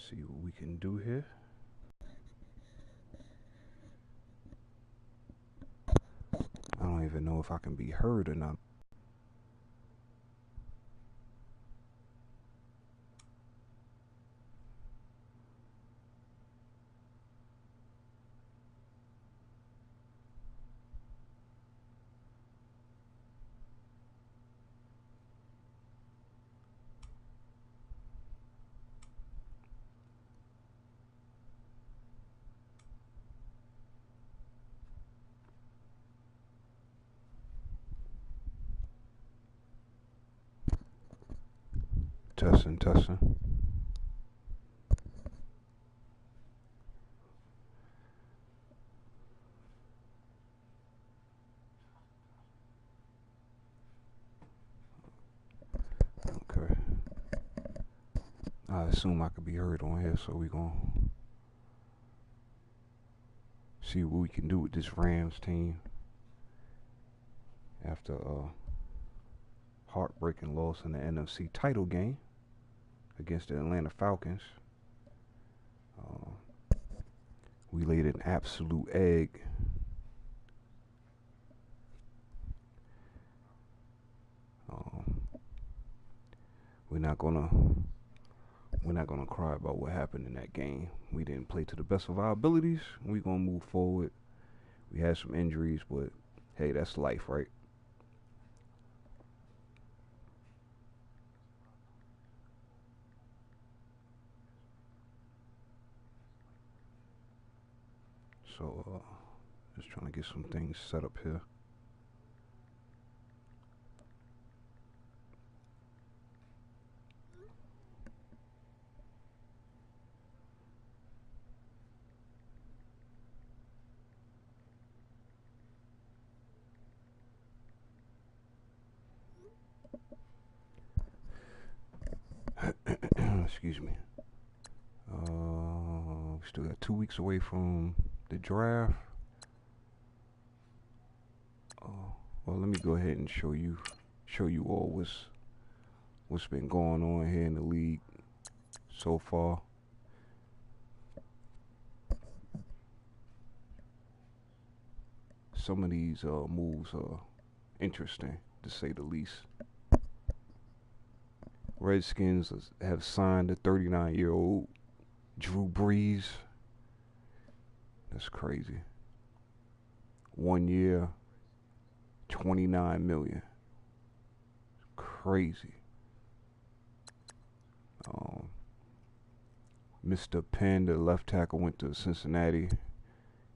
See what we can do here. I don't even know if I can be heard or not. Testing, testing. Okay. I assume I could be heard on here, so we gonna see what we can do with this Rams team after a heartbreaking loss in the NFC title game against the Atlanta Falcons. We laid an absolute egg. We're not gonna cry about what happened in that game. We didn't play to the best of our abilities. We're gonna move forward. We had some injuries, but hey, that's life, right? So, just trying to get some things set up here. Excuse me. We still got 2 weeks away from the draft. Well, let me go ahead and show you all what's been going on here in the league so far. Some of these moves are interesting, to say the least. Redskins have signed a 39-year-old Drew Brees. That's crazy. 1 year, $29 million. Crazy. Mr. Penn, the left tackle, went to Cincinnati.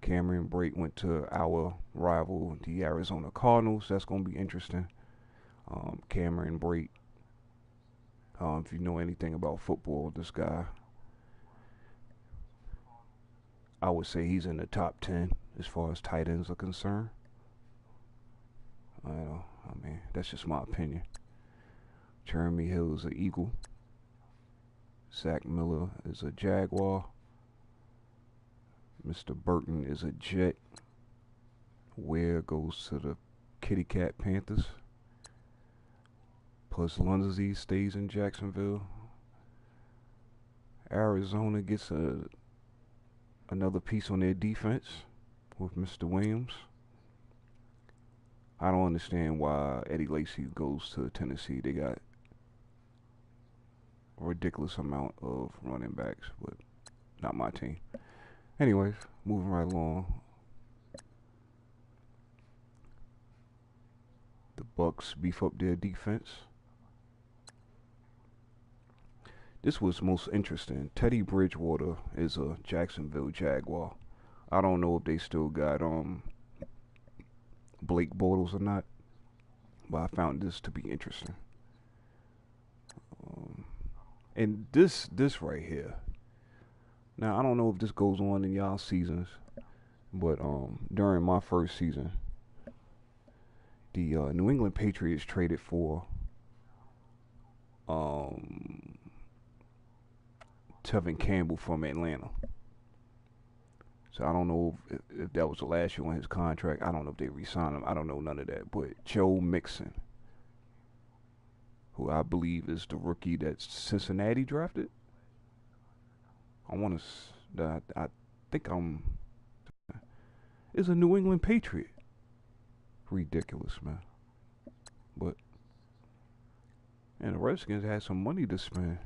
Cameron Brate went to our rival, the Arizona Cardinals. That's going to be interesting. Cameron Brate, if you know anything about football, this guy, I would say he's in the top 10 as far as tight ends are concerned. I mean, that's just my opinion. Jeremy Hill is an Eagle. Zach Miller is a Jaguar. Mr. Burton is a Jet. Ware goes to the Kitty Cat Panthers. Plus Lundsey stays in Jacksonville. Arizona gets another piece on their defense with Mr. Williams. I don't understand why Eddie Lacy goes to Tennessee. They got a ridiculous amount of running backs, but not my team. Anyways, moving right along. The Bucks beef up their defense. This was most interesting. Teddy Bridgewater is a Jacksonville Jaguar. I don't know if they still got Blake Bortles or not, but I found this to be interesting. And this right here. Now I don't know if this goes on in y'all seasons, but during my first season, the New England Patriots traded for Tevin Campbell from Atlanta. So I don't know if that was the last year on his contract. I don't know if they re-signed him. I don't know none of that. But Joe Mixon, who I believe is the rookie that Cincinnati drafted. I want to. I think I'm. Is a New England Patriot. Ridiculous, man. But and the Redskins had some money to spend.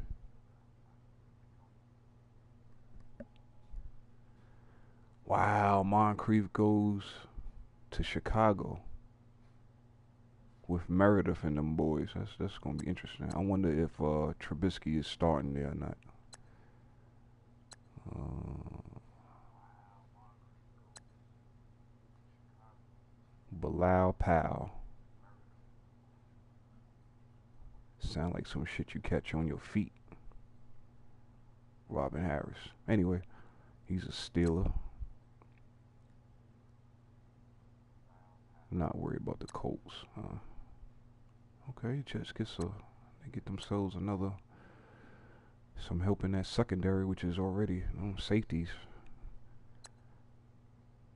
Wow, Moncrief goes to Chicago with Meredith and them boys. That's gonna be interesting. I wonder if Trubisky is starting there or not. Uh, Bilal Powell. Sound like some shit you catch on your feet. Robin Harris. Anyway, he's a Steeler. Not worried about the Colts. Okay, Jets they get themselves another some help in that secondary, which is already safeties.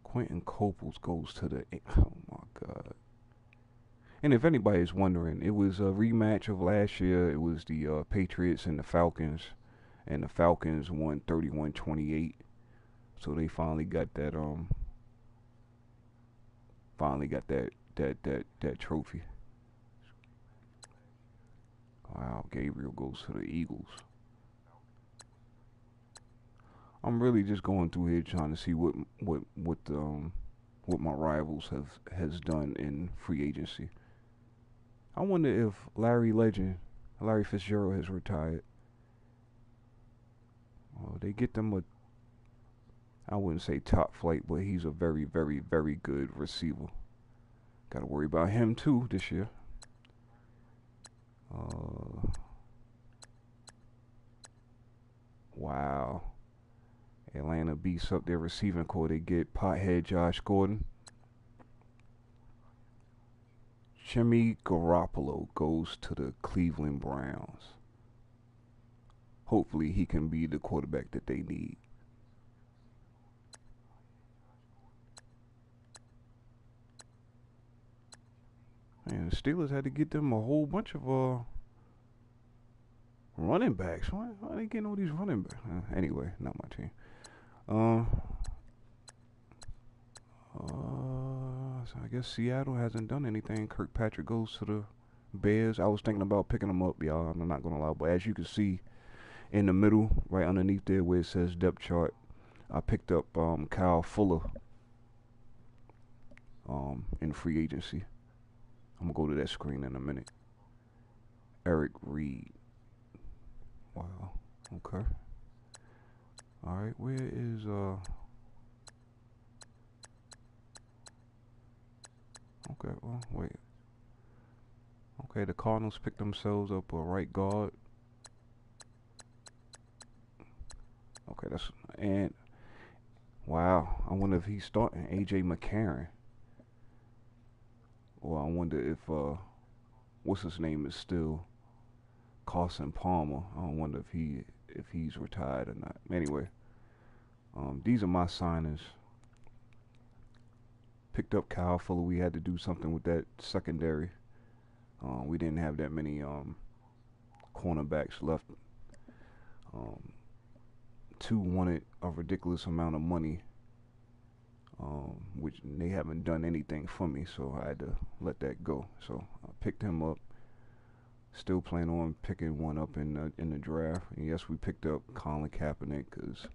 Quentin Coples goes to the. Oh my God! And if anybody's wondering, it was a rematch of last year. It was the Patriots and the Falcons, and the Falcons won 31-28. So they finally got that trophy. Wow, Gabriel goes to the Eagles. I'm really just going through here trying to see what my rivals have has done in free agency. I wonder if Larry Fitzgerald has retired. They get them a I wouldn't say top flight, but he's a very very very good receiver. Got to worry about him too this year. Uh, wow. Atlanta beats up their receiving core. They get pothead Josh Gordon. Jimmy Garoppolo goes to the Cleveland Browns. Hopefully he can be the quarterback that they need. And the Steelers had to get them a whole bunch of running backs. Why are they getting all these running backs? Anyway, not my team. Uh, so I guess Seattle hasn't done anything. Kirkpatrick goes to the Bears. I was thinking about picking them up, y'all. I'm not gonna lie, but as you can see in the middle, right underneath there where it says depth chart, I picked up Kyle Fuller in free agency. I'm gonna go to that screen in a minute. Eric Reed. Wow. Okay. All right. Where is Okay. Well, wait. Okay. The Cardinals picked themselves up a right guard. Okay. And wow. I wonder if he's starting AJ McCarron. Or I wonder if what's his name is still Carson Palmer. I don't wonder if he's retired or not. Anyway, these are my signings. Picked up Kyle Fuller. We had to do something with that secondary. We didn't have that many cornerbacks left. Um, two wanted a ridiculous amount of money, which they haven't done anything for me, so I had to let that go. So I picked him up. Still plan on picking one up in the draft. And yes, we picked up Colin Kaepernick because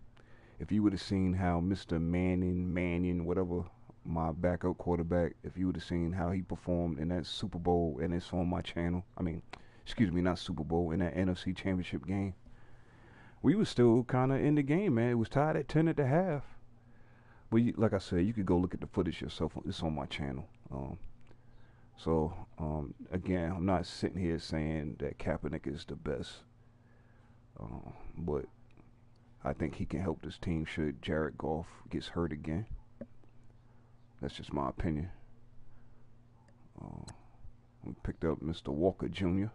if you would have seen how Mr. Mannion, whatever, my backup quarterback, if you would have seen how he performed in that Super Bowl, and it's on my channel. I mean, excuse me, not Super Bowl, in that NFC Championship game. We was still kind of in the game, man. It was tied at 10 at the half. But like I said, you could go look at the footage yourself. It's on my channel. Again, I'm not sitting here saying that Kaepernick is the best, but I think he can help this team should Jared Goff gets hurt again. That's just my opinion. We picked up Mr. Walker Jr.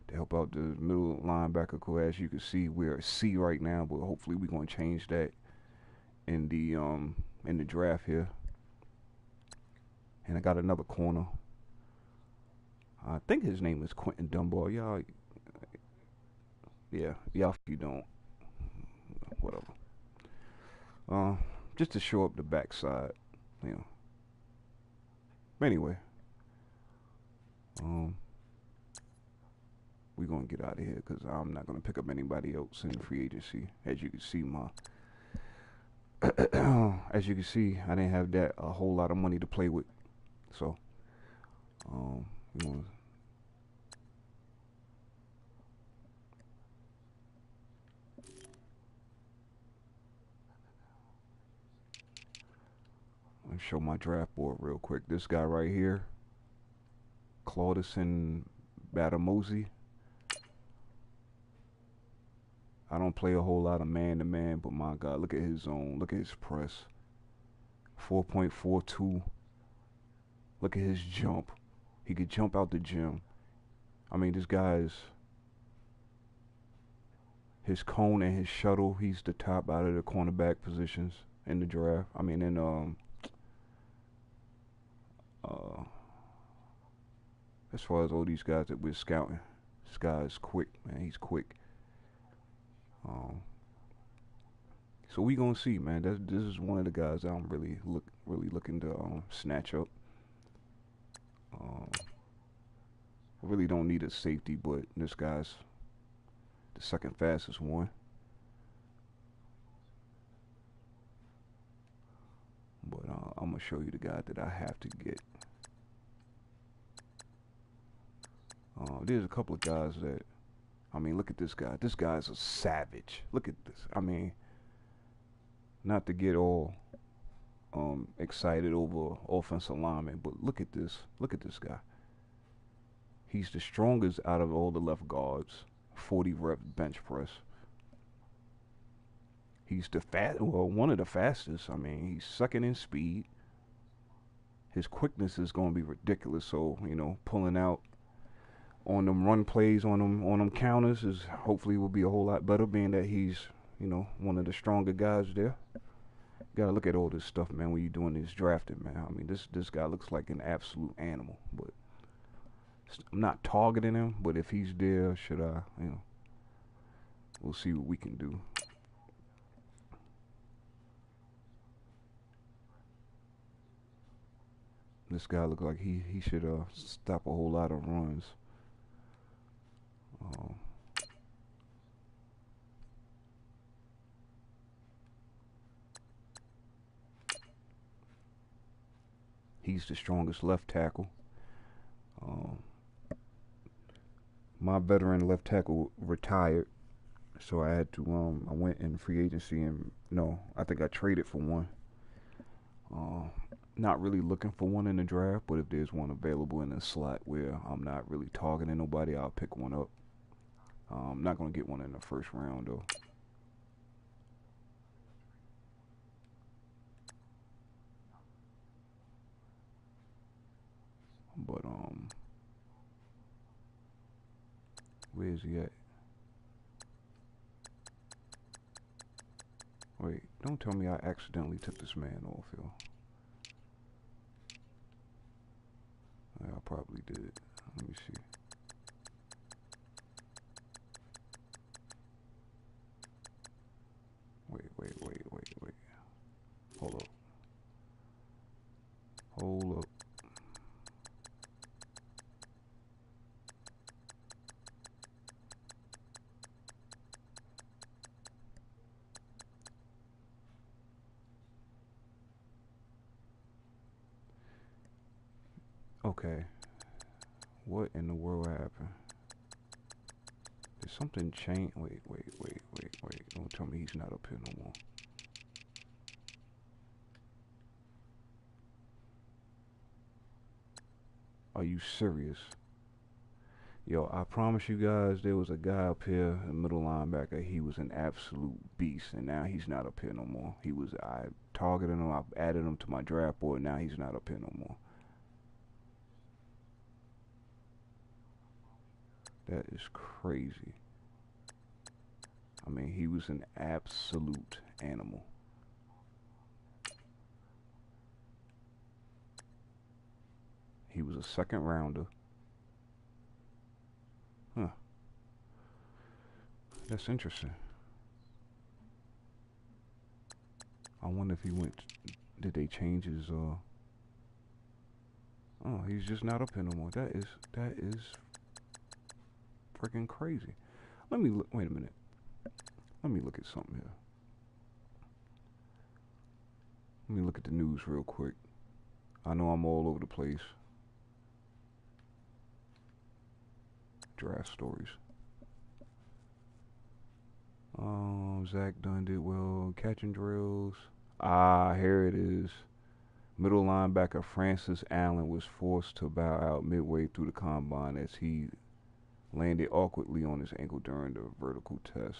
to help out the middle linebacker core. As you can see, we're a C right now, but hopefully we're going to change that in the draft here. And I got another corner. I think his name is Quentin Dunbar. Y'all, yeah, y'all if you don't. Uh, just to show up the backside, you know. Anyway, um, we're gonna get out of here because I'm not gonna pick up anybody else in free agency. As you can see, as you can see, I didn't have that a whole lot of money to play with. So, um, you know, let me show my draft board real quick. This guy right here, Claudison Batamosi. I don't play a whole lot of man to man, but my God, look at his zone. Look at his press. 4.42. Look at his jump. He could jump out the gym. I mean, this guy's his cone and his shuttle. He's the top out of the cornerback positions in the draft. I mean, in uh, as far as all these guys that we're scouting, this guy is quick, man. He's quick. Um, so we gonna see, man. This is one of the guys I'm really looking to snatch up. Um, I really don't need a safety, but this guy's the second fastest one. But I'm gonna show you the guy that I have to get. There's a couple of guys that, I mean, look at this guy. This guy's a savage. Look at this. I mean, not to get all excited over offensive lineman, but look at this. Look at this guy. He's the strongest out of all the left guards. 40 rep bench press. He's one of the fastest. I mean, he's second in speed. His quickness is going to be ridiculous. So, you know, pulling out on them run plays, on them counters is hopefully will be a whole lot better, being that he's, you know, one of the stronger guys there. Gotta look at all this stuff, man, when you're doing this drafting, man. I mean, this guy looks like an absolute animal. But I'm not targeting him, but if he's there, should I, you know, we'll see what we can do. This guy looks like he should stop a whole lot of runs. Uh, he's the strongest left tackle. Um, my veteran left tackle retired, so I had to I went in free agency and no, I think I traded for one. Uh, Not really looking for one in the draft, but if there's one available in the slot where I'm not really targeting nobody, I'll pick one up. I'm not gonna get one in the first round though. But where is he at? Wait, don't tell me I accidentally took this man off, yo. Yeah, I probably did. Let me see. Wait. Hold up. Hold up. Okay. What in the world happened? Did something change? Wait. Don't tell me he's not up here no more. Are you serious? Yo, I promise you guys, there was a guy up here, a middle linebacker. He was an absolute beast, and now he's not up here no more. I targeted him, I added him to my draft board. Now he's not up here no more. That is crazy. I mean, he was an absolute animal. He was a second rounder. Huh. That's interesting. I wonder if he went. Did they change his? Oh, he's just not up here no more. That is freaking crazy. Let me look. Wait a minute. Let me look at something here. Let me look at the news real quick. I know I'm all over the place. Draft stories. Zach Dunn did well. Catching drills. Ah, here it is. Middle linebacker Francis Allen was forced to bow out midway through the combine as he landed awkwardly on his ankle during the vertical test.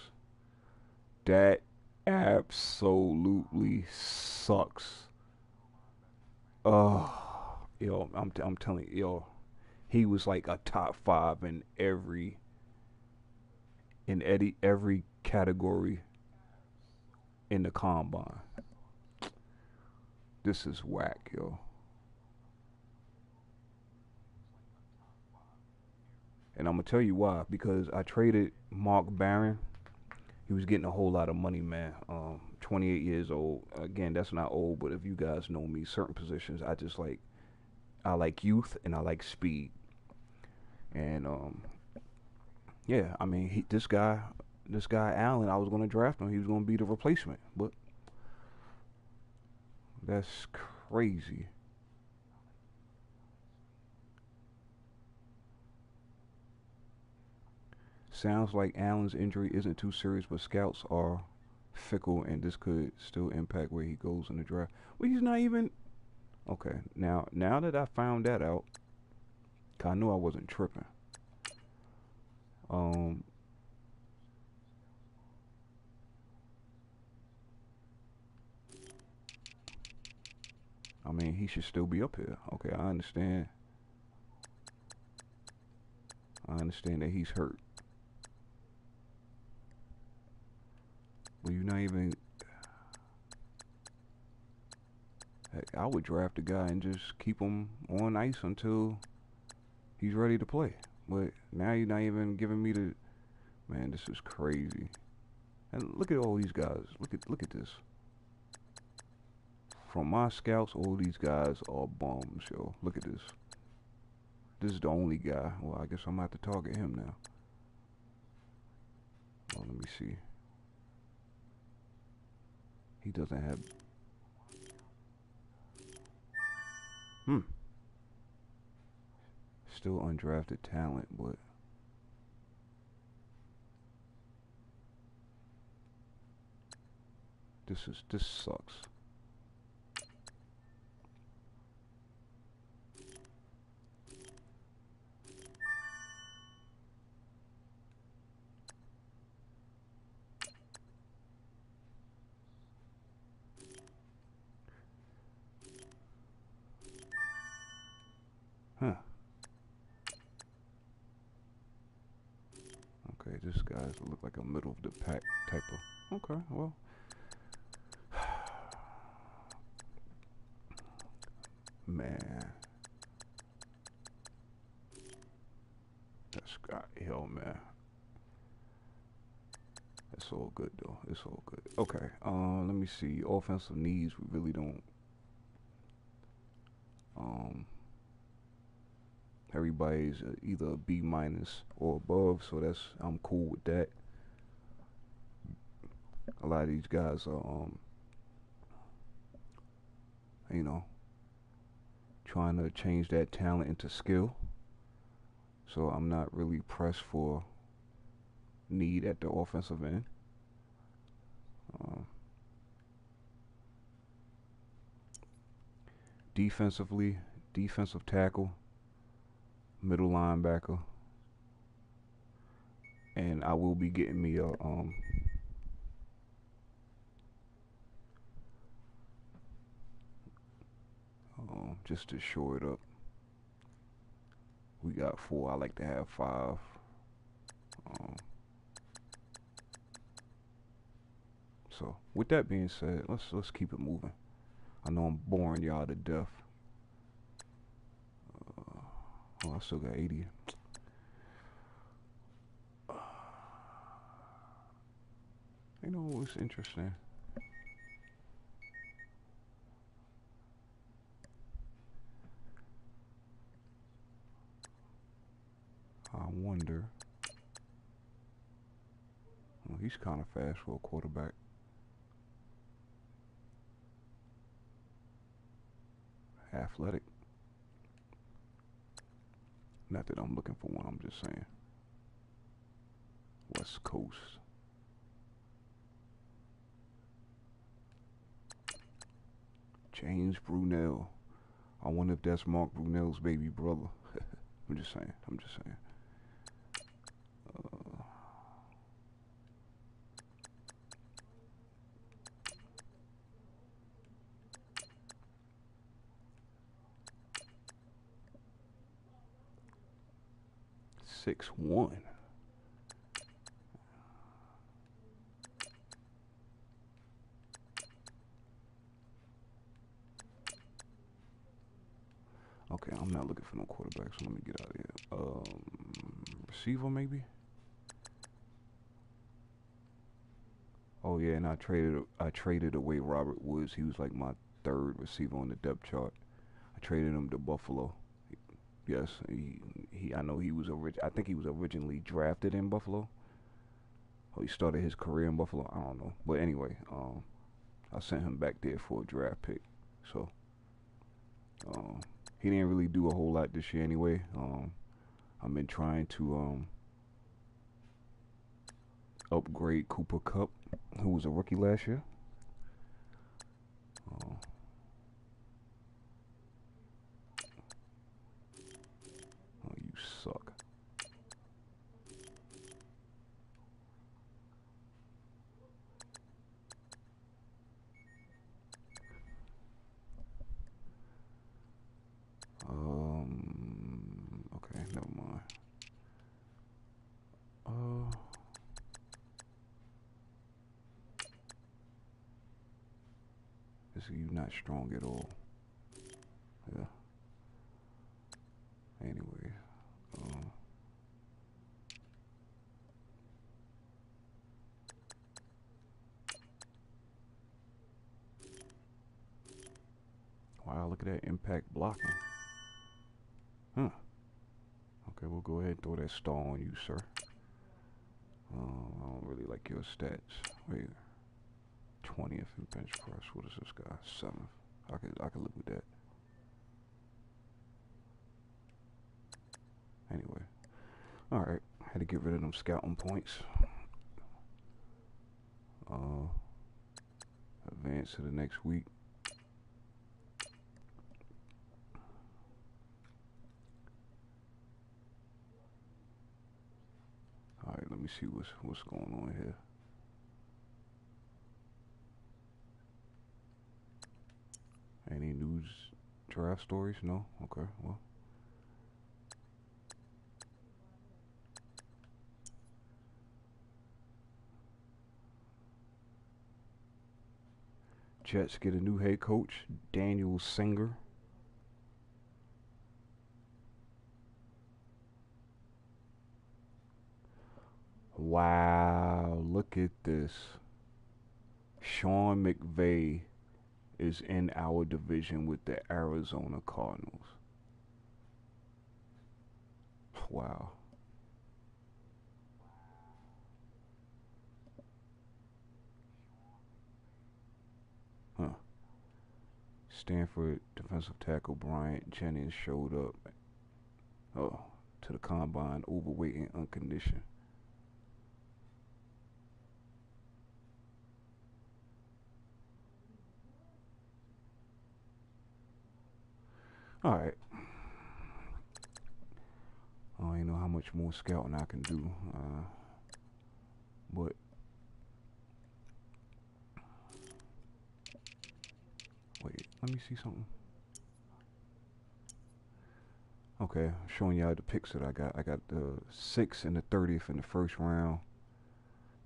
That absolutely sucks. Oh, yo, I'm telling you, yo, he was like a top five in every category in the combine. This is whack, yo. And I'm gonna tell you why. Because I traded Mark Barron. He was getting a whole lot of money, man. 28 years old. Again, that's not old, but if you guys know me, certain positions I like youth and I like speed. And yeah, I mean, this guy Allen, I was gonna draft him. He was gonna be the replacement, but that's crazy. Sounds like Allen's injury isn't too serious, but scouts are fickle, and this could still impact where he goes in the draft. Well, he's not even okay. Now that I found that out, 'cause I knew I wasn't tripping. Um, I mean, he should still be up here. Okay, I understand. I understand that he's hurt. But you're not even. Heck, I would draft a guy and just keep him on ice until he's ready to play. But now you're not even giving me the. Man, this is crazy. And look at all these guys. Look at this. From my scouts, all these guys are bums, yo. Look at this. This is the only guy. Well, I guess I'm gonna have to target him now. Oh, let me see. He doesn't have. Hmm. Still undrafted talent, but this sucks. Huh. Okay, this guy's look like a middle of the pack type of. Okay, well, man, that's hell, man. It's all good though. It's all good. Okay. Let me see. Offensive needs, we really don't. Um, everybody's either a B minus or above, so I'm cool with that. A lot of these guys are, you know, trying to change that talent into skill. So I'm not really pressed for need at the offensive end. Um, defensively, defensive tackle, middle linebacker, and I will be getting me a just to shore it up. We got four. I like to have five. Um, so with that being said, let's keep it moving. I know I'm boring y'all to death. Oh, I still got 80. You know what's interesting? wonder. Well, he's kind of fast for a quarterback. Athletic. Not that I'm looking for one, I'm just saying. West Coast. James Brunell. I wonder if that's Mark Brunell's baby brother. I'm just saying. 6'1". Okay, I'm not looking for no quarterback, so let me get out of here. Receiver maybe? Oh yeah, and I traded away Robert Woods. He was like my third receiver on the depth chart. I traded him to Buffalo. Yes, I know he was I think he was originally drafted in Buffalo. Or he started his career in Buffalo. I don't know, but anyway, I sent him back there for a draft pick. So, he didn't really do a whole lot this year anyway. I've been trying to upgrade Cooper Kupp, who was a rookie last year. Oh, you suck. Okay, never mind. This you not strong at all. Yeah. Anyway, wow, look at that impact blocking. Huh. Okay, we'll go ahead and throw that star on you, sir. I don't really like your stats. Wait, 20th in bench press. What is this guy? 7th. I could live with that. Anyway, all right. Had to get rid of them scouting points. Advance to the next week. All right, let me see what's going on here. Any news draft stories? No? Okay, well. Jets get a new head coach, Daniel Singer. Wow, look at this. Sean McVay is in our division with the Arizona Cardinals. Wow. Huh. Stanford defensive tackle Bryant Jennings showed up to the combine overweight and unconditioned. All right. I don't even know how much more scouting I can do, but wait, let me see something. Okay, showing y'all the picks that I got. I got the 6th and the 30th in the first round,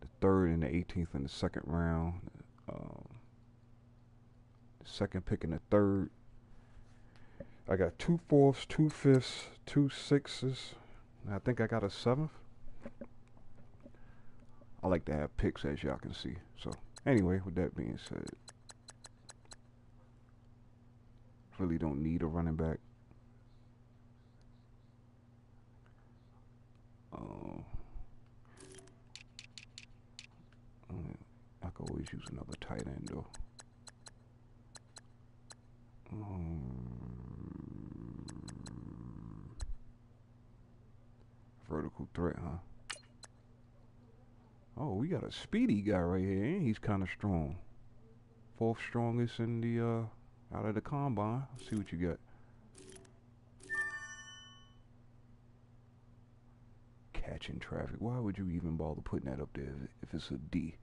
the 3rd and the 18th in the second round, the second pick in the 3rd. I got 2 4ths, 2 5ths, 2 6s. I think I got a 7th. I like to have picks, as y'all can see. So anyway, with that being said, really don't need a running back. though. Vertical threat, huh? Oh, we got a speedy guy right here, and he's kind of strong. Fourth strongest in the out of the combine. Let's see what you got. Catching traffic. Why would you even bother putting that up there if it's a D?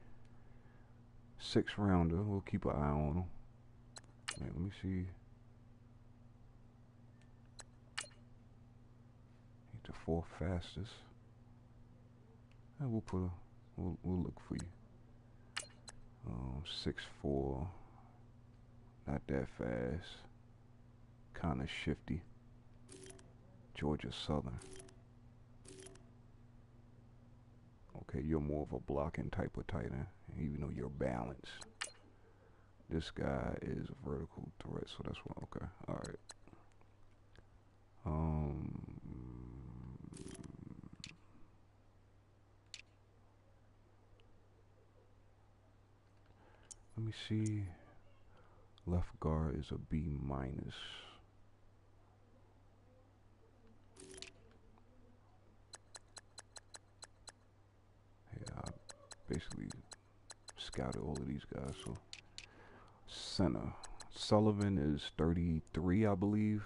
6th rounder. We'll keep an eye on him. Wait, let me see. He's the 4th fastest. And we'll put a. We'll look for you. 6'4". Not that fast. Kind of shifty. Georgia Southern. Okay, you're more of a blocking type of tight end, even though you're balanced. This guy is a vertical threat, so that's one. Okay, all right. Let me see. Left guard is a B minus. Yeah, I basically scouted all of these guys. So center Sullivan is 33, I believe.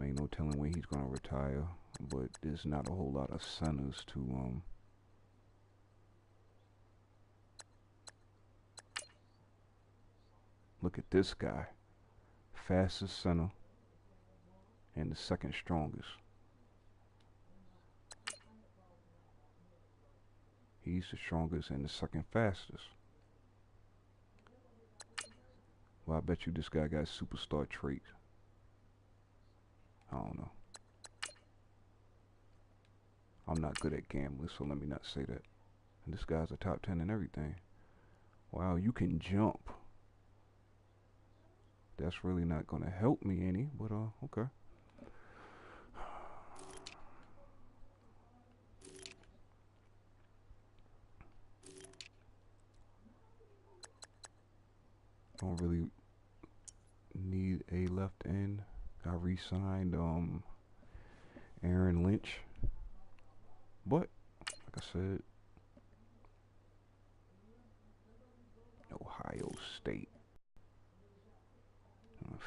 Ain't no telling when he's gonna retire, but there's not a whole lot of centers to look at this guy. Fastest center and the 2nd strongest. He's the strongest and the 2nd fastest. Well, I bet you this guy got superstar traits. I don't know. I'm not good at gambling, so let me not say that. And this guy's a top 10 in everything. Wow, you can jump. That's really not gonna help me any, but okay. Don't really need a left end. I re-signed Aaron Lynch, but like I said, Ohio State,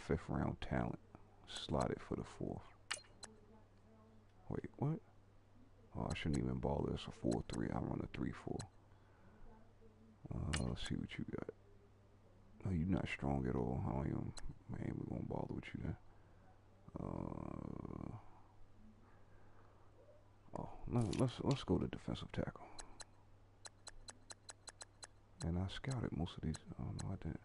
5th round talent, slotted for the 4th. Wait, what? Oh, I shouldn't even ball this a 4-3. I run a 3-4. Let's see what you got. No, you're not strong at all. I ain't even gonna bother with you then. Let's go to defensive tackle. And I scouted most of these. Oh no, I didn't.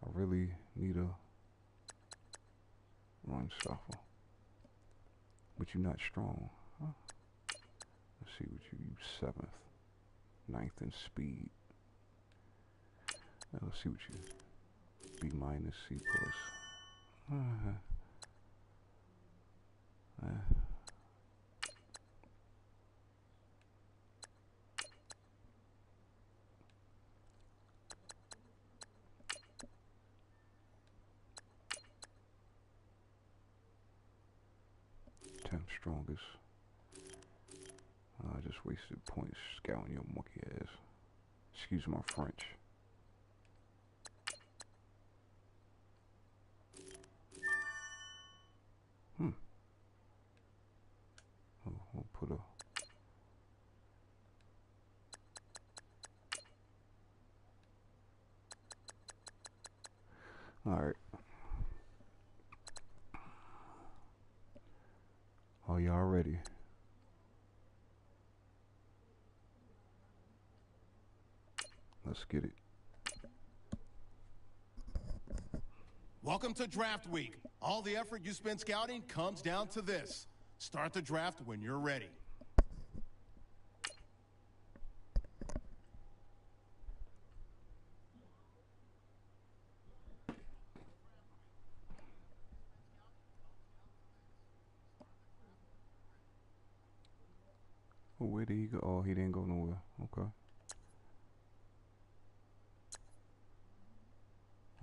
I really need a run stopper. But you're not strong. Huh? Let's see what you 7th, 9th in speed. Let's see what you B minus, C plus. 10th strongest. I just wasted points scouting your monkey ass. Excuse my French. We'll put a. All right. Are y'all ready? Let's get it. Welcome to Draft Week. All the effort you spend scouting comes down to this. Start the draft when you're ready. Where did he go? Oh, he didn't go nowhere. Okay.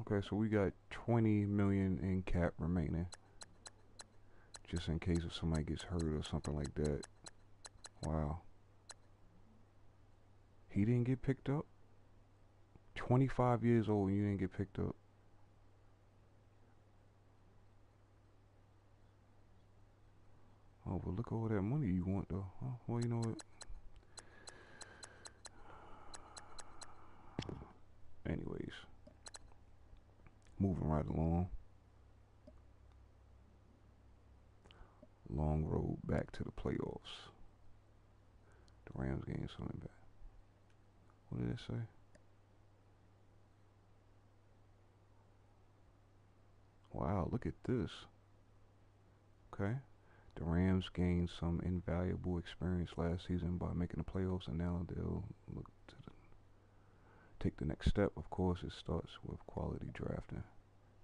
Okay, so we got 20 million in cap remaining, just in case if somebody gets hurt or something like that. Wow. He didn't get picked up. 25 years old and you didn't get picked up. Oh, but look at all that money you want though. Oh, well, you know what? Anyways, moving right along. Long road back to the playoffs. The Rams gained something back. What did it say? Wow, look at this. Okay. The Rams gained some invaluable experience last season by making the playoffs, and now they'll look to take the next step. Of course, it starts with quality drafting.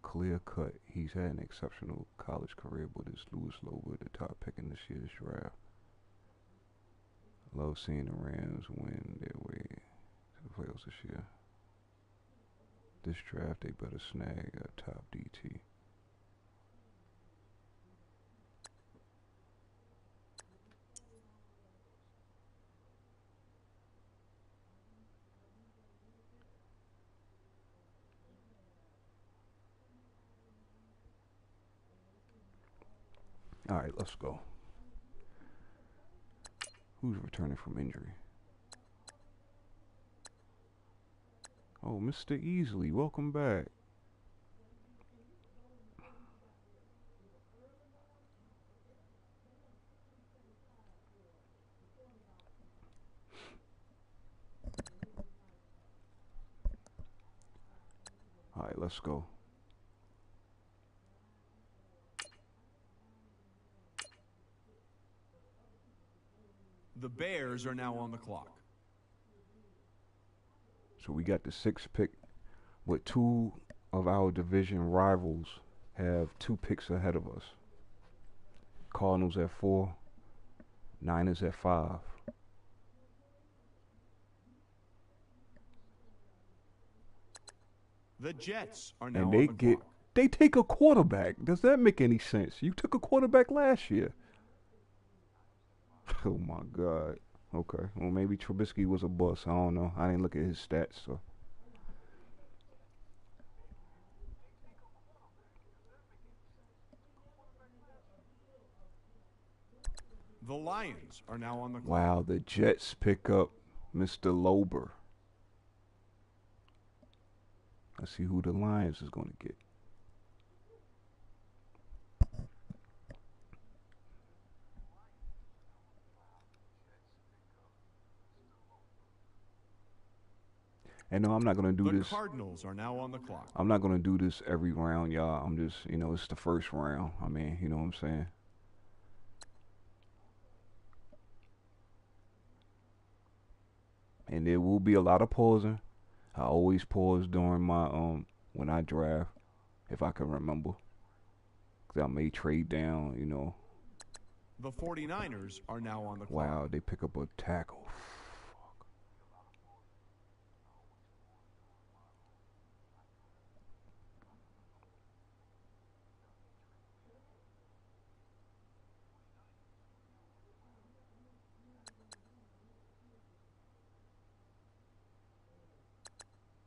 Clear cut. He's had an exceptional college career, but it's Louis Lover, the top pick in this year's draft. Love seeing the Rams win their way to the playoffs this year. This draft, they better snag a top DT. All right, let's go. Who's returning from injury? Oh, Mr. Easley, welcome back. All right, let's go. The Bears are now on the clock. So we got the 6th pick, but 2 of our division rivals have 2 picks ahead of us. Cardinals at 4, Niners at 5. The Jets are now And on the clock. they take a quarterback. Does that make any sense? You took a quarterback last year. Oh my God. Okay. Well, maybe Trubisky was a bust. I don't know. I didn't look at his stats, so. The Lions are now on the clock. Wow, the Jets pick up Mr. Lober. Let's see who the Lions is going to get. And no, I'm not going to do this. The Cardinals are now on the clock. I'm not going to do this every round, y'all. I'm just, it's the first round. I mean, you know what I'm saying? And there will be a lot of pausing. I always pause during my when I draft, if I can remember. 'Cause I may trade down, The 49ers are now on the clock. Wow, they pick up a tackle.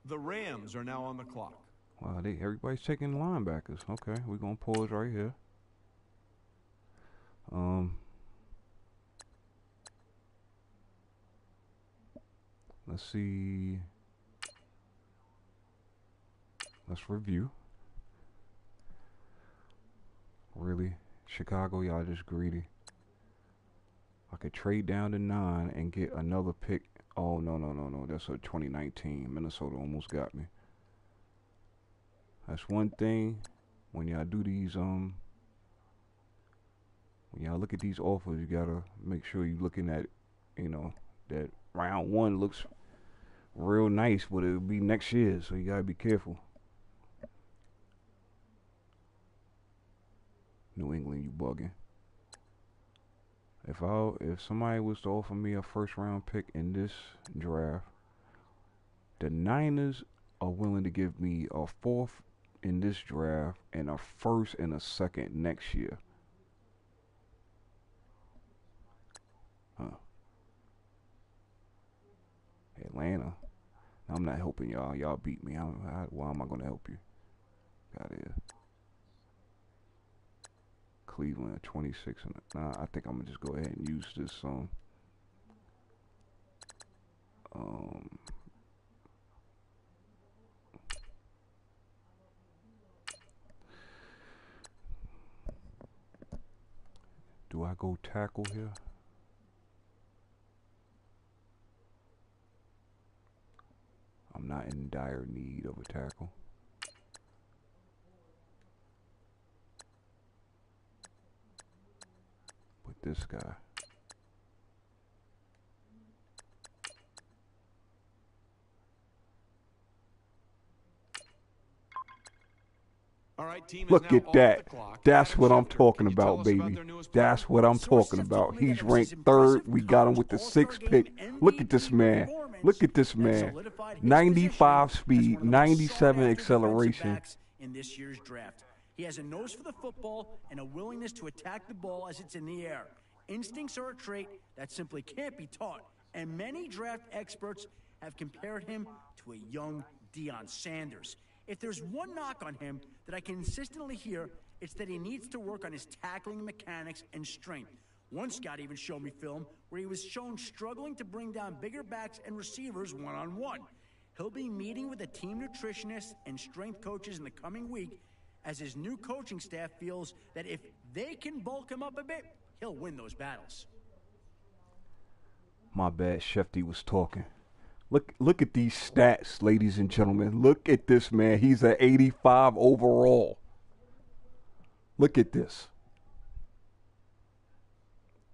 The Rams are now on the clock. Wow, everybody's taking linebackers. Okay, we're gonna pause right here. Let's see. Let's review. Really, Chicago, y'all just greedy. I could trade down to 9 and get another pick. Oh no! That's a 2019. Minnesota almost got me. That's one thing when y'all do these when y'all look at these offers, you gotta make sure you're looking at, that round 1 looks real nice, but it'll be next year, so you gotta be careful. New England, you bugging. If somebody was to offer me a first round pick in this draft, the Niners are willing to give me a fourth in this draft and a first and a second next year. Huh. Atlanta. I'm not helping y'all. Y'all beat me. Why am I gonna help you? Got it. Cleveland at 26. Nah, I think I'm gonna just go ahead and use this. Um, do I go tackle here? I'm not in dire need of a tackle. But this guy. All right, team is Look now at off that. the clock. That's Adam what I'm Schefter, talking can you tell about, us about baby. their newest player? That's what I'm talking about. He's ranked third. We got him with the sixth pick. Look at this man. Look at this man. 95 speed, 97 acceleration. In this year's draft. He has a nose for the football and a willingness to attack the ball as it's in the air. Instincts are a trait that simply can't be taught, and many draft experts have compared him to a young Deion Sanders. If there's one knock on him that I consistently hear, it's that he needs to work on his tackling mechanics and strength. One scout even showed me film where he was shown struggling to bring down bigger backs and receivers one-on-one. He'll be meeting with a team nutritionist and strength coaches in the coming week as his new coaching staff feels that if they can bulk him up a bit, he'll win those battles. My bad, Shefty was talking. Look at these stats, ladies and gentlemen. Look at this man. He's an 85 overall. Look at this.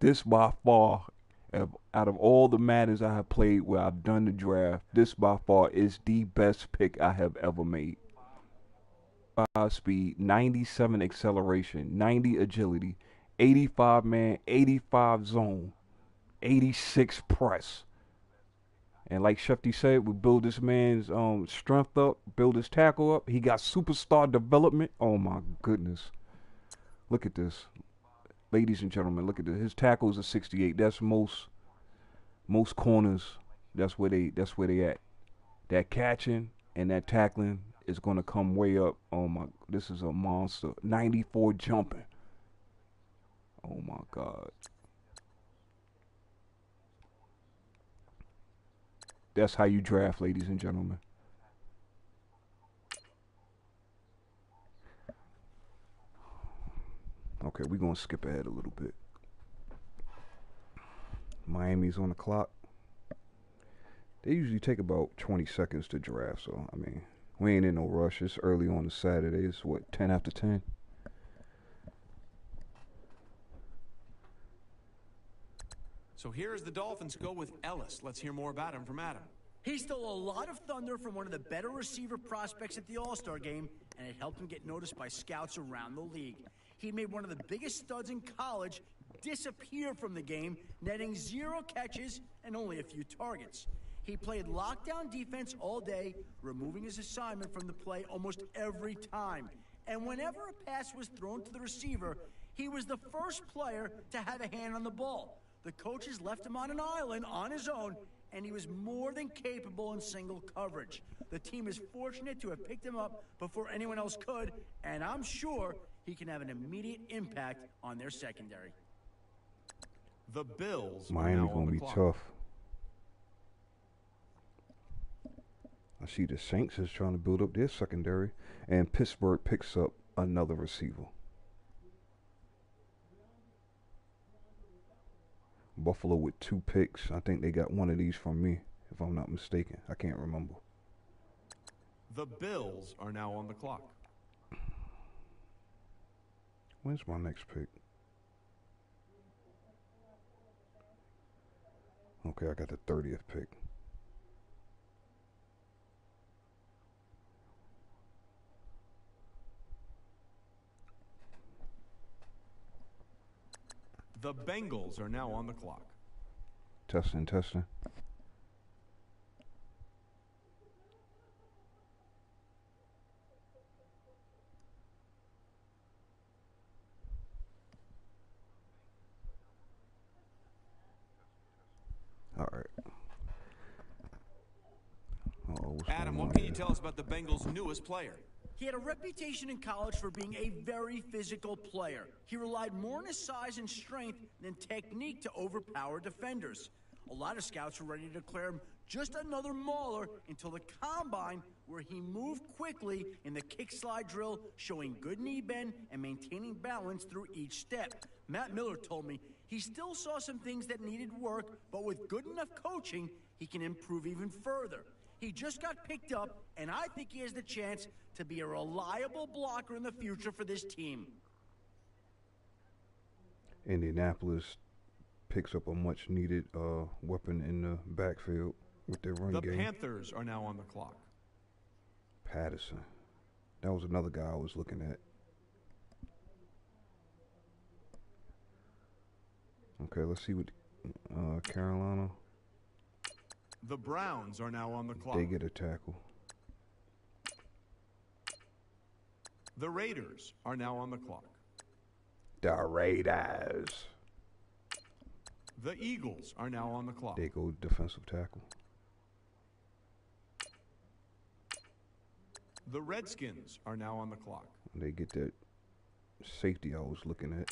This by far, out of all the Maddens I have played where I've done the draft, this by far is the best pick I have ever made. 5 speed, 97 acceleration, 90 agility, 85 man, 85 zone, 86 press. And like Shefty said, we build this man's strength up, build his tackle up. He got superstar development. Oh my goodness. Look at this. Ladies and gentlemen, look at this. His tackles are 68. That's most corners. That's where they at. That catching and that tackling is gonna come way up. Oh my, this is a monster. 94 jumping. Oh my God. That's how you draft, ladies and gentlemen. Okay, we're going to skip ahead a little bit. Miami's on the clock. They usually take about 20 seconds to draft, so, I mean, we ain't in no rush. It's early on a Saturday. It's, 10 after 10? So here as the Dolphins go with Ellis. Let's hear more about him from Adam. He stole a lot of thunder from one of the better receiver prospects at the All-Star game, and it helped him get noticed by scouts around the league. He made one of the biggest studs in college disappear from the game, netting 0 catches and only a few targets. He played lockdown defense all day, removing his assignment from the play almost every time. And whenever a pass was thrown to the receiver, he was the first player to have a hand on the ball. The coaches left him on an island on his own, and he was more than capable in single coverage. The team is fortunate to have picked him up before anyone else could, and I'm sure he can have an immediate impact on their secondary. The Bills Miami are now gonna on the be clock. tough. I see the Saints is trying to build up their secondary, and Pittsburgh picks up another receiver. Buffalo with 2 picks. I think they got one of these from me, if I'm not mistaken. I can't remember. The Bills are now on the clock. When's my next pick? Okay, I got the 30th pick. The Bengals are now on the clock. Testing, testing. All right. Adam, what can you tell us about the Bengals' newest player? He had a reputation in college for being a very physical player. He relied more on his size and strength than technique to overpower defenders. A lot of scouts were ready to declare him just another mauler until the combine, where he moved quickly in the kick slide drill, showing good knee bend and maintaining balance through each step. Matt Miller told me he still saw some things that needed work, but with good enough coaching, he can improve even further. He just got picked up, and I think he has the chance to be a reliable blocker in the future for this team. Indianapolis picks up a much-needed weapon in the backfield with their run game. The Panthers are now on the clock. Patterson. That was another guy I was looking at. Okay, let's see what Carolina. The Browns are now on the clock. They get a tackle. The Raiders are now on the clock. The Raiders. The Eagles are now on the clock. They go defensive tackle. The Redskins are now on the clock. They get that safety I was looking at.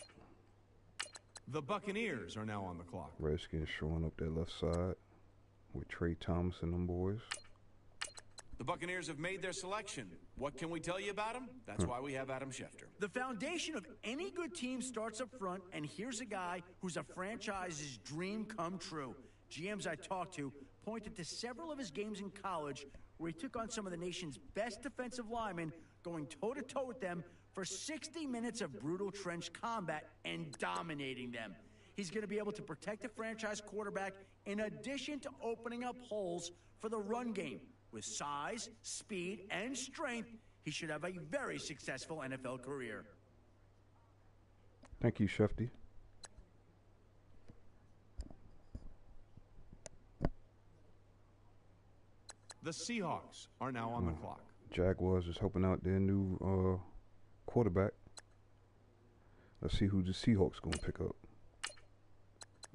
The Buccaneers are now on the clock. Redskins showing up their left side with Trey Thomas and them boys. The Buccaneers have made their selection. What can we tell you about them? That's why we have Adam Schefter. The foundation of any good team starts up front, and here's a guy who's a franchise's dream come true. GMs I talked to pointed to several of his games in college where he took on some of the nation's best defensive linemen, going toe-to-toe with them for 60 minutes of brutal trench combat and dominating them. He's going to be able to protect the franchise quarterback in addition to opening up holes for the run game. With size, speed, and strength, he should have a very successful NFL career. Thank you, Shefty. The Seahawks are now on the clock. Jaguars is helping out their new quarterback. Let's see who the Seahawks going to pick up.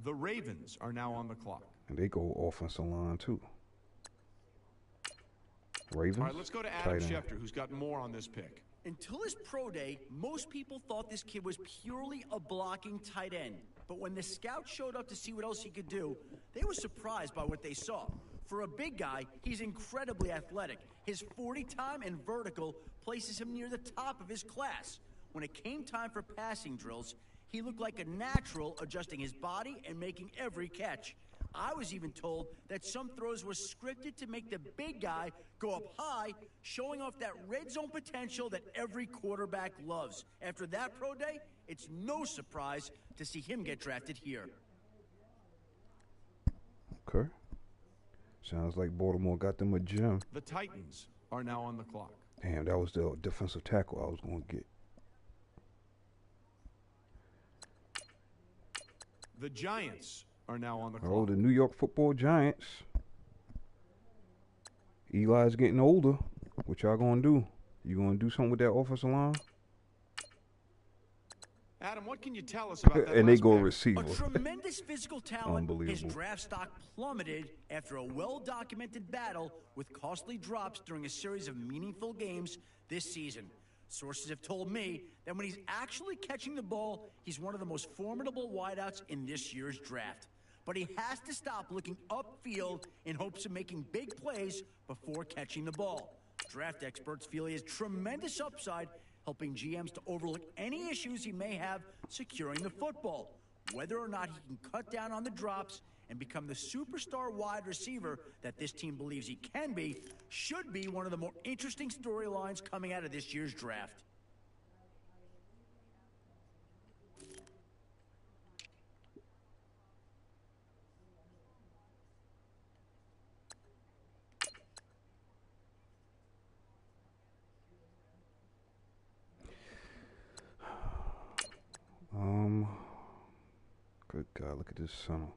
The Ravens are now on the clock. And they go offensive line, too. Ravens? All right, let's go to Adam Schefter, who's got more on this pick. Until his pro day, most people thought this kid was purely a blocking tight end. But when the scouts showed up to see what else he could do, they were surprised by what they saw. For a big guy, he's incredibly athletic. His 40 time and vertical places him near the top of his class. When it came time for passing drills, he looked like a natural, adjusting his body and making every catch. I was even told that some throws were scripted to make the big guy go up high, showing off that red zone potential that every quarterback loves. After that pro day, it's no surprise to see him get drafted here. Okay. Sounds like Baltimore got them a gem. The Titans are now on the clock. Damn, that was the defensive tackle I was going to get. The Giants are now on the clock. Oh, the New York Football Giants. Eli's getting older. What y'all going to do? You going to do something with that offensive line? Adam, what can you tell us about that? And they go pick? receiver. A tremendous physical talent. Unbelievable. His draft stock plummeted after a well-documented battle with costly drops during a series of meaningful games this season. Sources have told me that when he's actually catching the ball, he's one of the most formidable wideouts in this year's draft. But he has to stop looking upfield in hopes of making big plays before catching the ball. Draft experts feel he has tremendous upside, helping GMs to overlook any issues he may have securing the football. Whether or not he can cut down on the drops and become the superstar wide receiver that this team believes he can be should be one of the more interesting storylines coming out of this year's draft. Look at this center.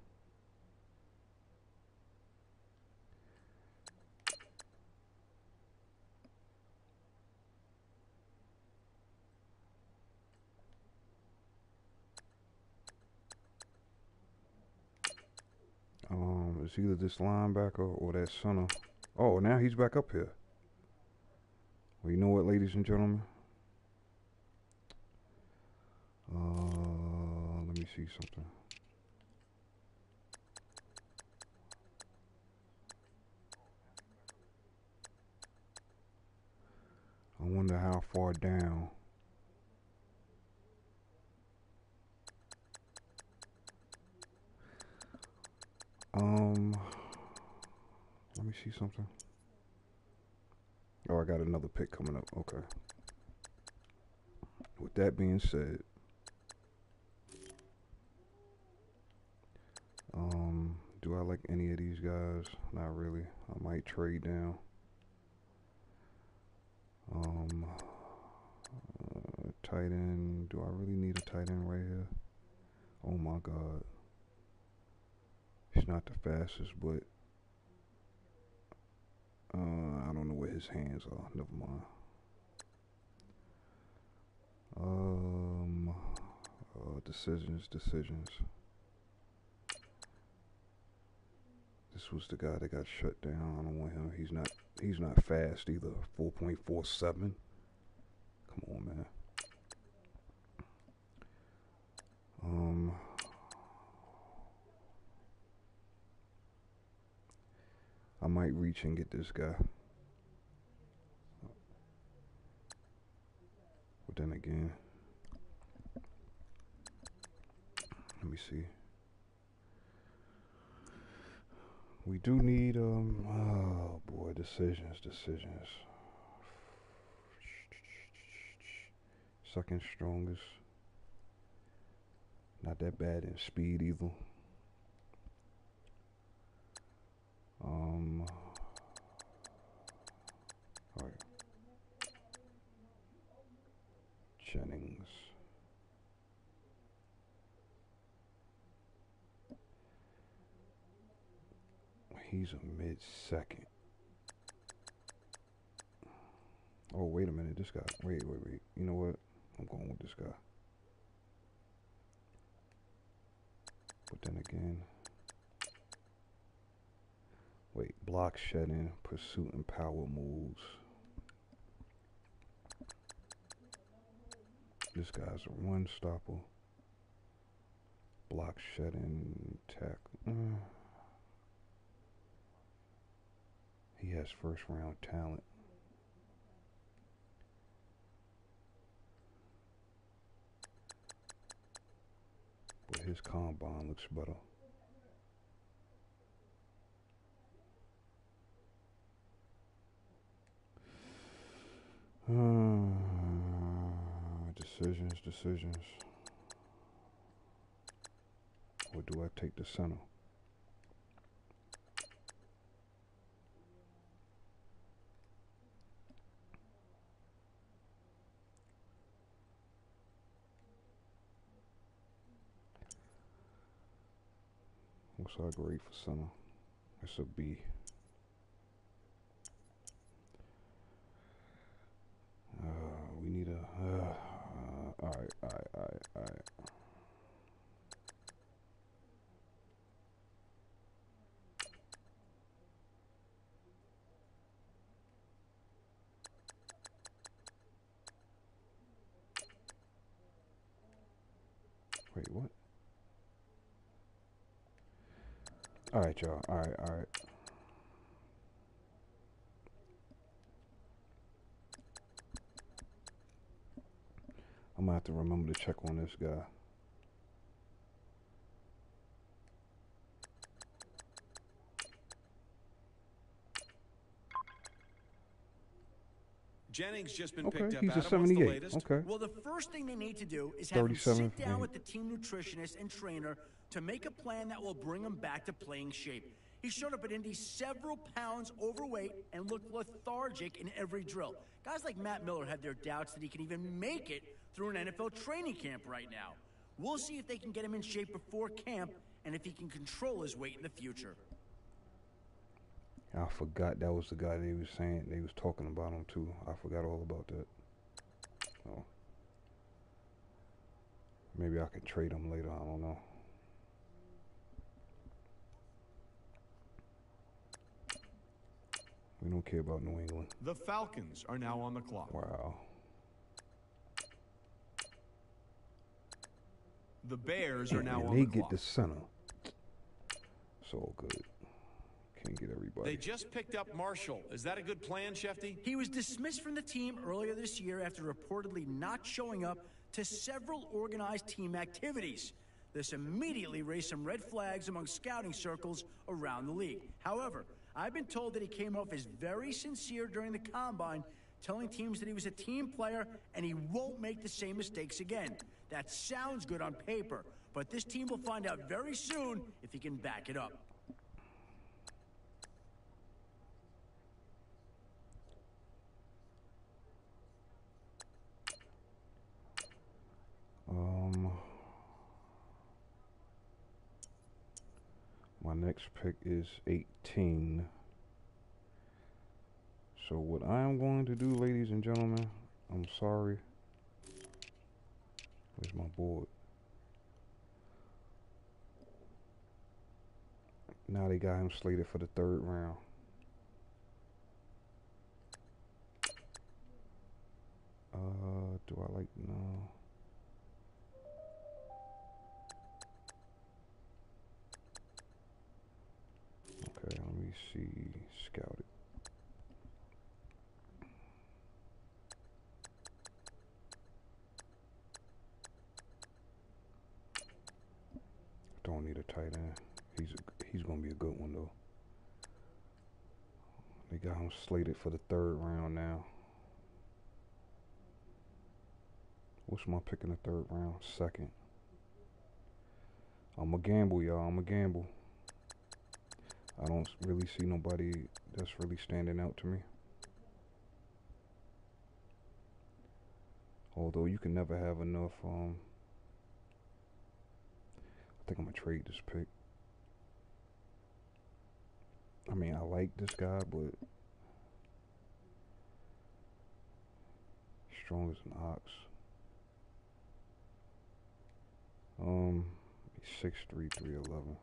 It's either this linebacker or that center. Oh, now he's back up here. Well, you know what, ladies and gentlemen? Let me see something. I wonder how far down. Let me see something. Oh, I got another pick coming up. Okay. With that being said, do I like any of these guys? Not really. I might trade down. Tight end. Do I really need a tight end right here? Oh my God. He's not the fastest, but I don't know where his hands are. Never mind. Decisions. This was the guy that got shut down. I don't want him. He's not fast either. 4.47. Come on, man. I might reach and get this guy. But then again, let me see. We do need, oh boy, decisions. Second strongest. Not that bad in speed either. Alright. Jennings. He's a mid-second. Oh, wait a minute. This guy. Wait. You know what? I'm going with this guy. But then again. Wait. Block shedding, pursuit, and power moves. This guy's a run stopper. Block shedding, tackle. He has first round talent. But his combine looks better. Decisions. Or do I take the center? What's our grade for center? It's a B. We need a. All right. Wait, what? All right, y'all. All right. I'm gonna have to remember to check on this guy. Jennings just been picked up. He's a Adam, what's the 78. latest? Okay. Well, the first thing they need to do is have him 37th, sit down man. with the team nutritionist and trainer to make a plan that will bring him back to playing shape. He showed up at Indy several pounds overweight and looked lethargic in every drill. Guys like Matt Miller have their doubts that he can even make it through an NFL training camp right now. We'll see if they can get him in shape before camp and if he can control his weight in the future. I forgot that was the guy they was saying, they was talking about him too. I forgot all about that. Oh. Maybe I could trade him later, I don't know. We don't care about New England. The Falcons are now on the clock. Wow. The Bears are now and on they the get clock. the center. So good. Can't get everybody. They just picked up Marshall. Is that a good plan, Shefty? He was dismissed from the team earlier this year after reportedly not showing up to several organized team activities. This immediately raised some red flags among scouting circles around the league. However, I've been told that he came off as very sincere during the combine, telling teams that he was a team player and he won't make the same mistakes again. That sounds good on paper, but this team will find out very soon if he can back it up. My next pick is 18. So what I am going to do, ladies and gentlemen, I'm sorry. Where's my board? Now they got him slated for the 3rd round. Do I like, no. Okay, let me see, scout it. Don't need a tight end. He's gonna be a good one though. They got him slated for the 3rd round now. What's my pick in the 3rd round? 2nd. I'm a gamble, y'all. I'm a gamble. I don't really see nobody that's really standing out to me. Although you can never have enough. I think I'm gonna trade this pick. I mean, I like this guy, but strong as an ox. He's 6'3", 311.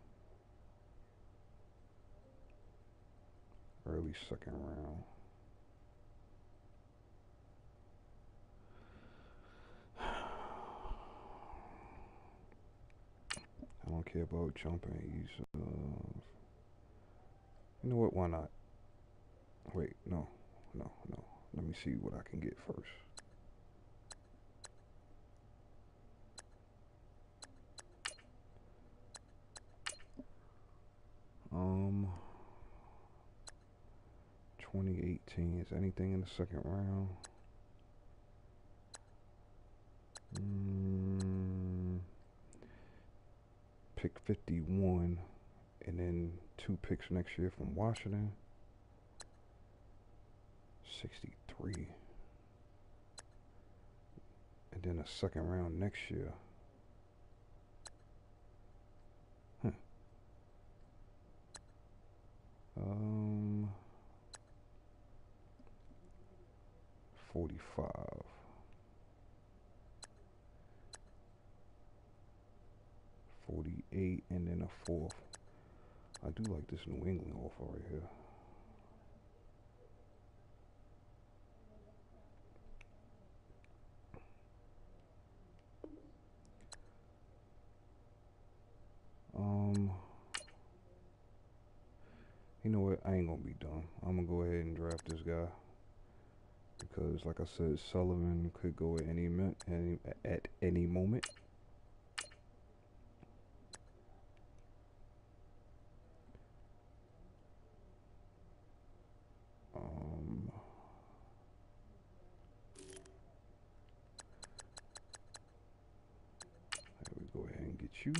Early 2nd round. I don't care about jumping. He's, you know what? Why not? Wait, no. Let me see what I can get first. Um, 2018. Is anything in the 2nd round? Pick 51, and then 2 picks next year from Washington. 63, and then a 2nd round next year. 45, 48, and then a 4th. I do like this New England offer right here. You know what? I ain't gonna be dumb. I'm gonna go ahead and draft this guy because, like I said, Sullivan could go at any moment. Let me go ahead and get you.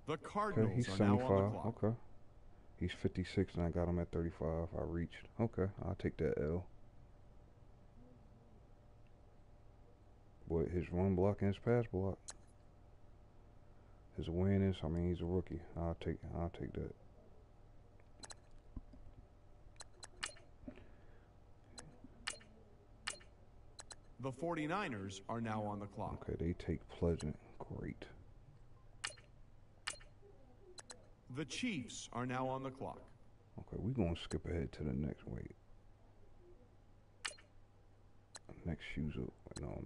The Okay, Cardinals he's are now on the 75. clock. Okay. He's 56, and I got him at 35. I reached. Okay, I'll take that L. But his run block and his pass block. His awareness, I mean, he's a rookie. I'll take that. The 49ers are now on the clock. Okay, they take Pleasant. Great. The Chiefs are now on the clock. Okay, we're going to skip ahead to the next. Wait. Next user. No.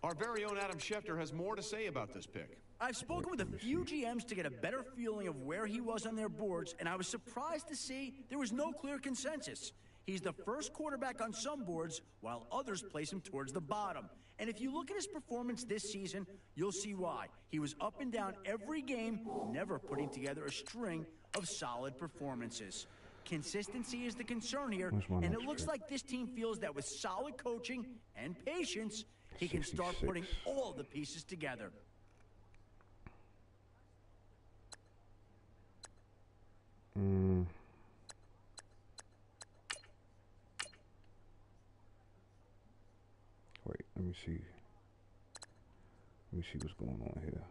Our very own Adam Schefter has more to say about this pick. I've spoken with a few GMs to get a better feeling of where he was on their boards, and I was surprised to see there was no clear consensus. He's the first quarterback on some boards, while others place him towards the bottom. And if you look at his performance this season, you'll see why. He was up and down every game, never putting together a string of solid performances. Consistency is the concern here, and it looks like this team feels that with solid coaching and patience, he can start putting all the pieces together. Wait, let me see. Let me see what's going on here.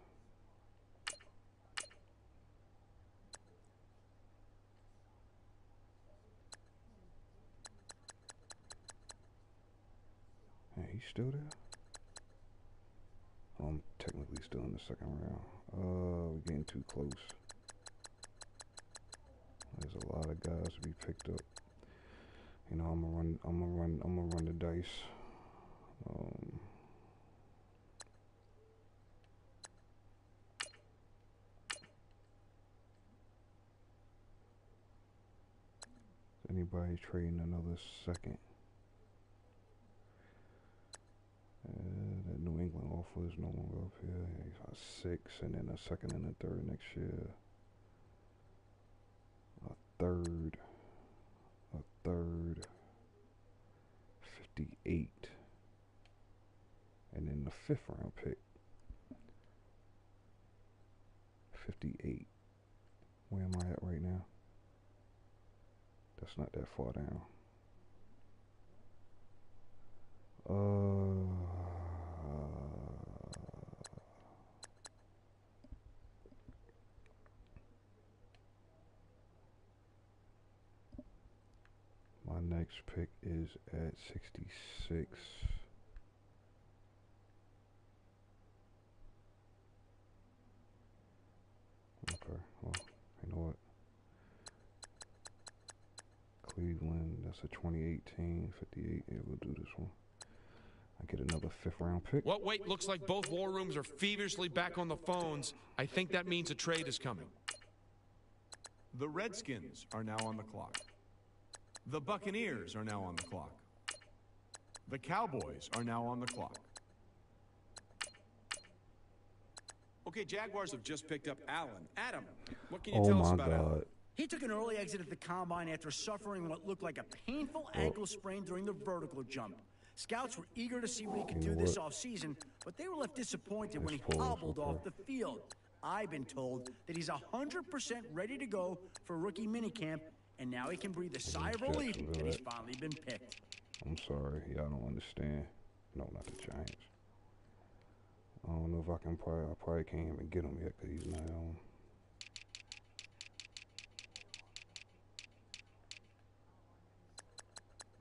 Hey, he's still there? Oh, I'm technically still in the second round. We're getting too close. There's a lot of guys to be picked up. You know, I'm gonna run the dice. Is anybody trading another second? That New England offer is no longer up here. He's got 6, and then a second and a third next year. A third, 58, and then the 5th round pick, 58. Where am I at right now? That's not that far down. My next pick is at 66. Okay, well, you know what? Cleveland, that's a 2018, 58. Yeah, we'll do this one. I get another 5th round pick. Well, wait, looks like both war rooms are feverishly back on the phones. I think that means a trade is coming. The Redskins are now on the clock. The Buccaneers are now on the clock. The Cowboys are now on the clock. Okay, Jaguars have just picked up Allen. Adam, what can you tell us about Allen? He took an early exit at the combine after suffering what looked like a painful ankle sprain during the vertical jump. Scouts were eager to see what he could do this offseason, but they were left disappointed when he hobbled off the field. I've been told that he's 100% ready to go for rookie minicamp, and now he can breathe a sigh of relief that he's finally been picked. I'm sorry, y'all don't understand. No, not the Giants. I don't know if I probably can't even get him yet because he's not on.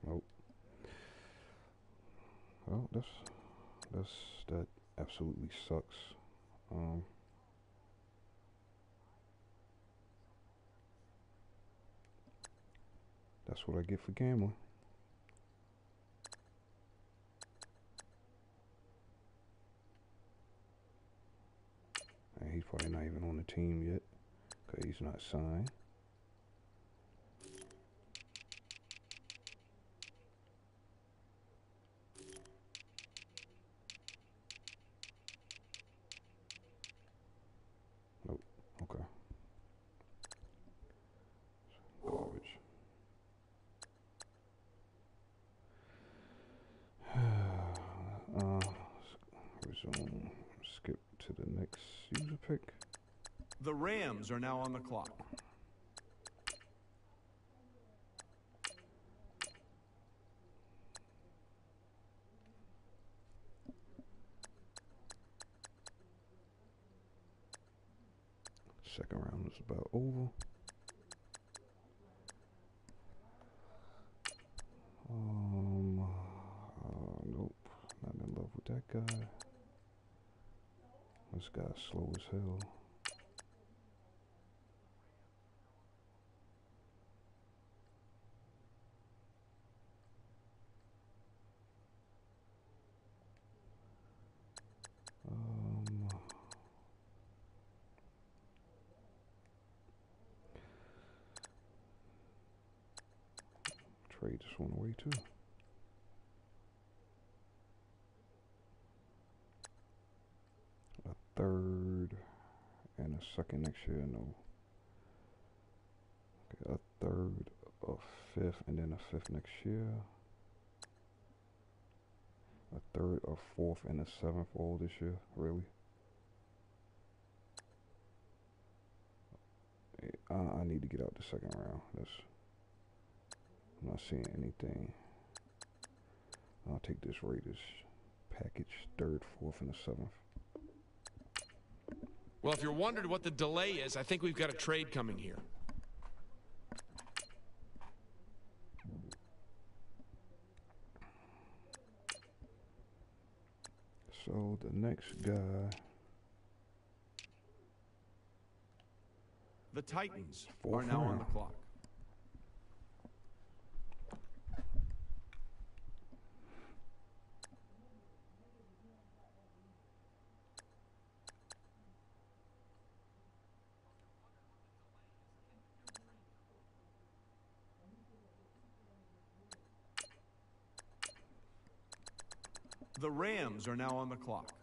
Nope. Well, that absolutely sucks. That's what I get for gambling. And he's probably not even on the team yet because he's not signed. Nope. Okay. Garbage. Resume. Skip to the next user pick. The Rams are now on the clock. Second round is about over. Nope, not in love with that guy. This guy's slow as hell. Trade this one away too. A third and a second next year, no. Okay, a third, a fifth, and then a fifth next year. A third, a fourth, and a seventh all this year, really? I need to get out the second round. I'm not seeing anything. I'll take this Raiders package, third, fourth, and the seventh. Well, if you're wondering what the delay is, I think we've got a trade coming here. So the next guy, The Titans Fourth are now on round. the clock. The Rams are now on the clock.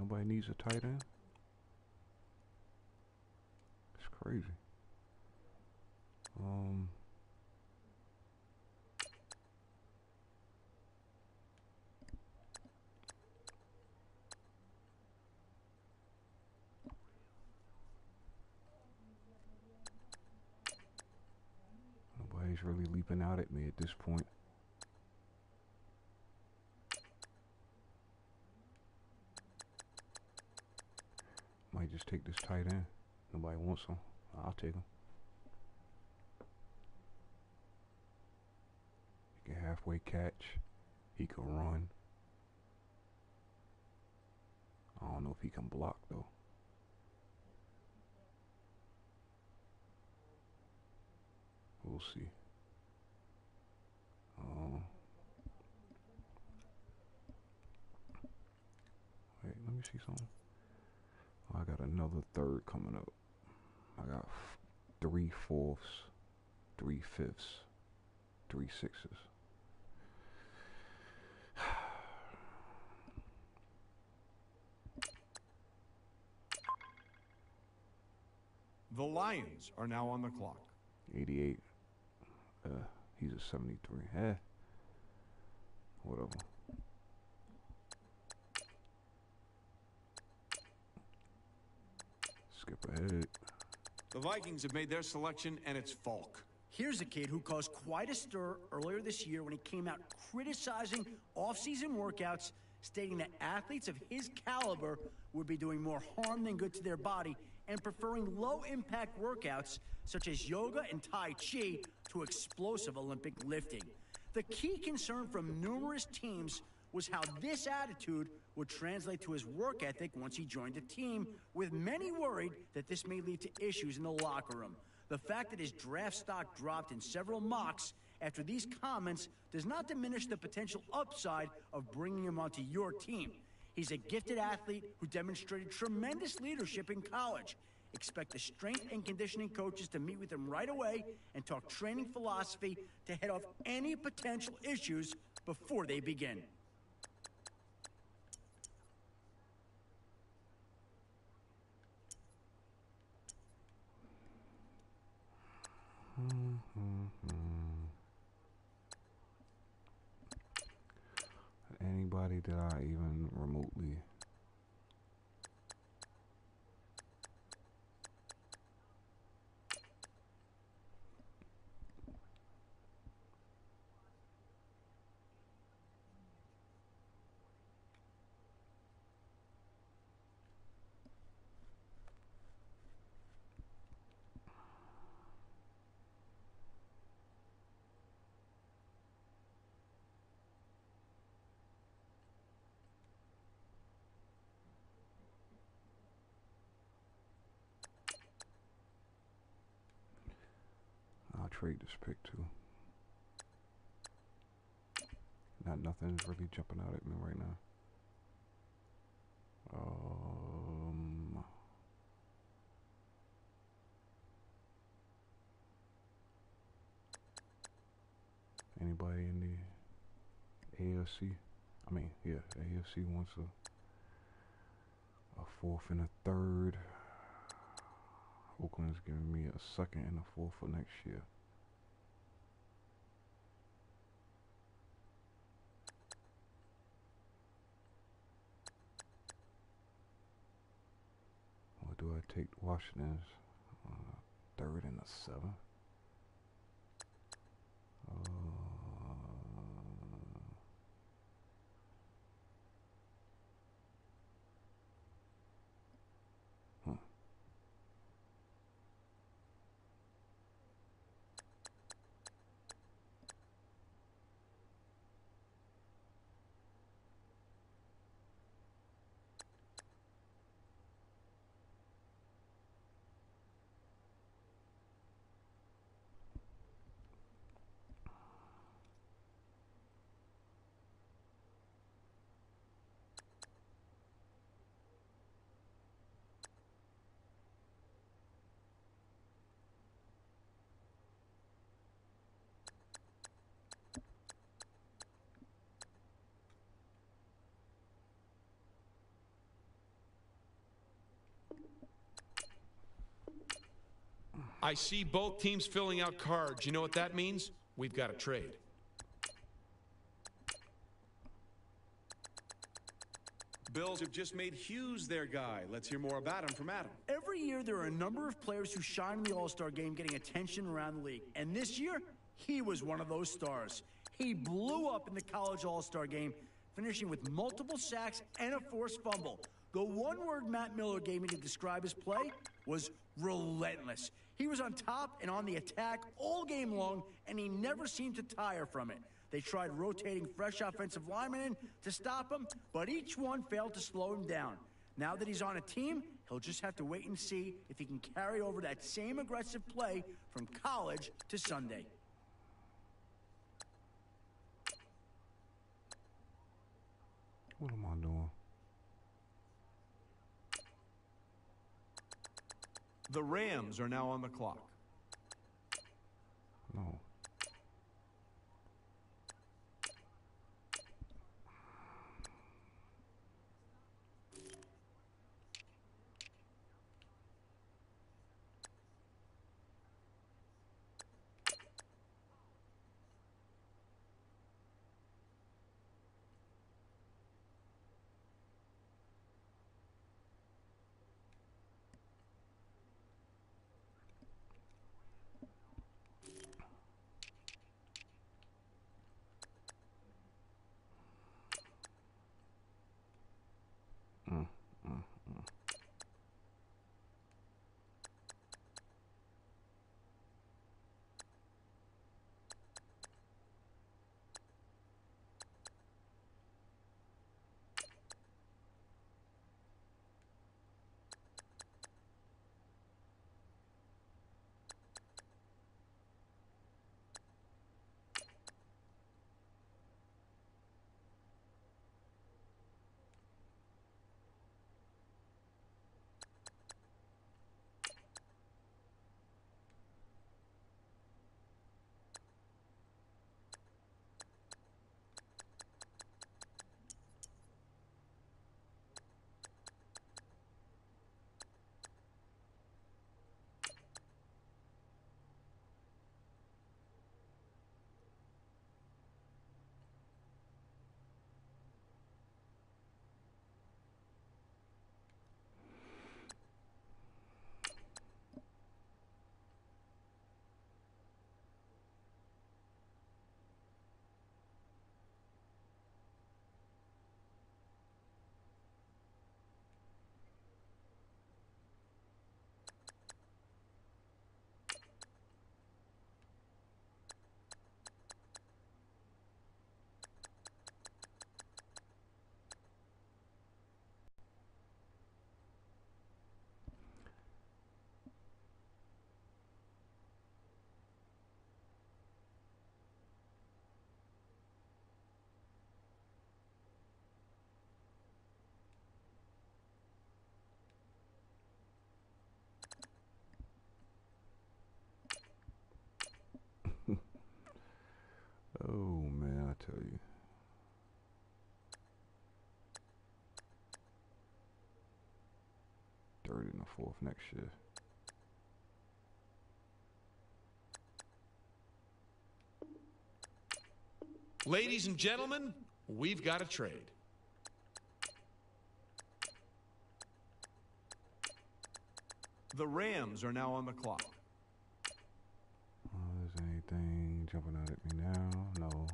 nobody needs a tight end. It's crazy. Nobody's really leaping out at me at this point. Might just take this tight end. Nobody wants him. I'll take him. He can halfway catch. He can run. I don't know if he can block though. We'll see. Wait, let me see something. I got another third coming up. I got 3/4, 3/5, 3/6. The Lions are now on the clock. 88. He's a 73. Whatever. Skip ahead. The Vikings have made their selection, and it's Falk. Here's a kid who caused quite a stir earlier this year when he came out criticizing off-season workouts, stating that athletes of his caliber would be doing more harm than good to their body and preferring low-impact workouts such as yoga and Tai Chi to explosive Olympic lifting. The key concern from numerous teams was how this attitude would translate to his work ethic once he joined the team, with many worried that this may lead to issues in the locker room. The fact that his draft stock dropped in several mocks after these comments does not diminish the potential upside of bringing him onto your team. He's a gifted athlete who demonstrated tremendous leadership in college. Expect the strength and conditioning coaches to meet with him right away and talk training philosophy to head off any potential issues before they begin. Anybody that I even remotely trade this pick too. Nothing's really jumping out at me right now. Anybody in the AFC? I mean, yeah, AFC wants a fourth and a third. Oakland's giving me a second and a fourth for next year. Or do I take Washington's third and a seventh? I see both teams filling out cards. You know what that means? We've got a trade. Bills have just made Hughes their guy. Let's hear more about him from Adam. Every year, there are a number of players who shine in the All-Star game, getting attention around the league. And this year, he was one of those stars. He blew up in the college All-Star game, finishing with multiple sacks and a forced fumble. The one word Matt Miller gave me to describe his play was relentless. He was on top and on the attack all game long, and he never seemed to tire from it. They tried rotating fresh offensive linemen in to stop him, but each one failed to slow him down. Now that he's on a team, he'll just have to wait and see if he can carry over that same aggressive play from college to Sunday. What am I doing? The Rams are now on the clock. No. next year. Ladies and gentlemen, we've got a trade. The Rams are now on the clock. Is anything jumping out at me now? No.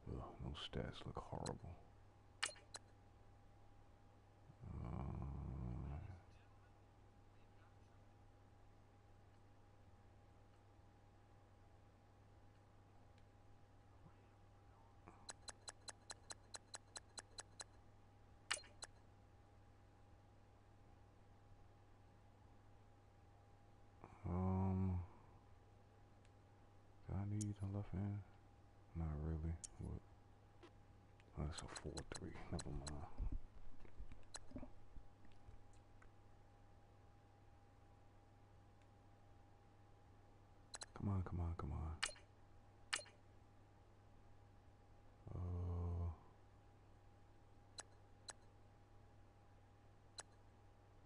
Those stats look horrible. Do I need a left hand? Not really. What? Oh, that's a 4-3. Never mind. Come on, come on, come on.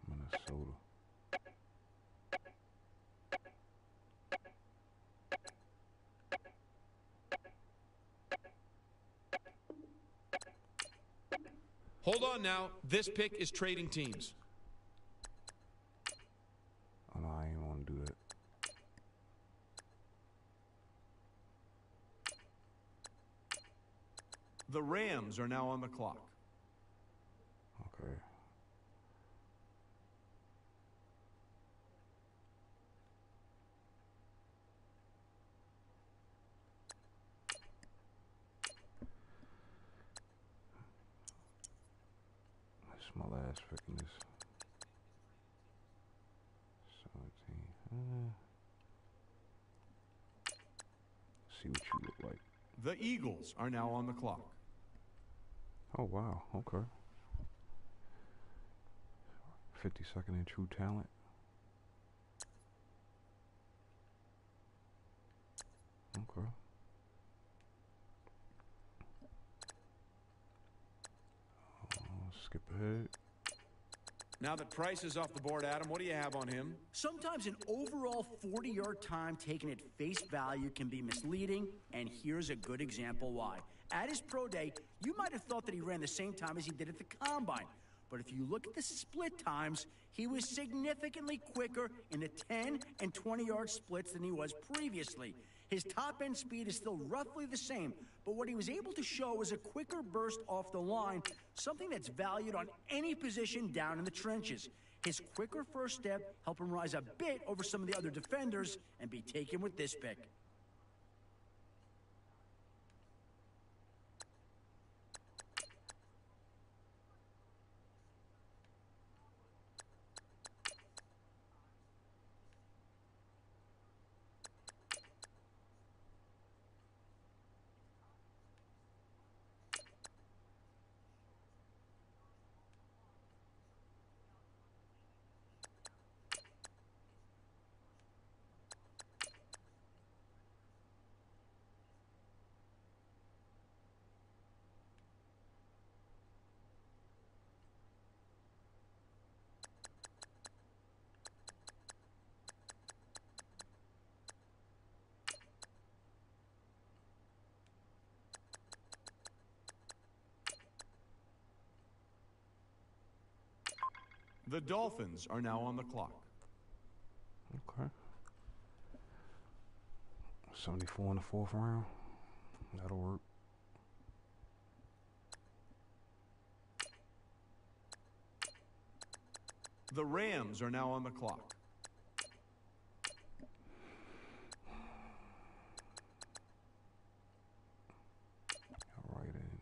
Minnesota. Hold on now. This pick is trading teams. Oh, no, I ain't want to do that. The Rams are now on the clock. Okay. That's my last pick in this. 17. See what you look like. The Eagles are now on the clock. Oh, wow. Okay. 52nd in true talent. Okay. Skip ahead. Now that Price is off the board, Adam, what do you have on him? Sometimes an overall 40-yard time taken at face value can be misleading, and here's a good example why. At his pro day, you might have thought that he ran the same time as he did at the combine. But if you look at the split times, he was significantly quicker in the 10 and 20-yard splits than he was previously. His top-end speed is still roughly the same, but what he was able to show was a quicker burst off the line, something that's valued on any position down in the trenches. His quicker first step helped him rise a bit over some of the other defenders and be taken with this pick. The Dolphins are now on the clock. Okay. 74 in the 4th round. That'll work. The Rams are now on the clock. Right in.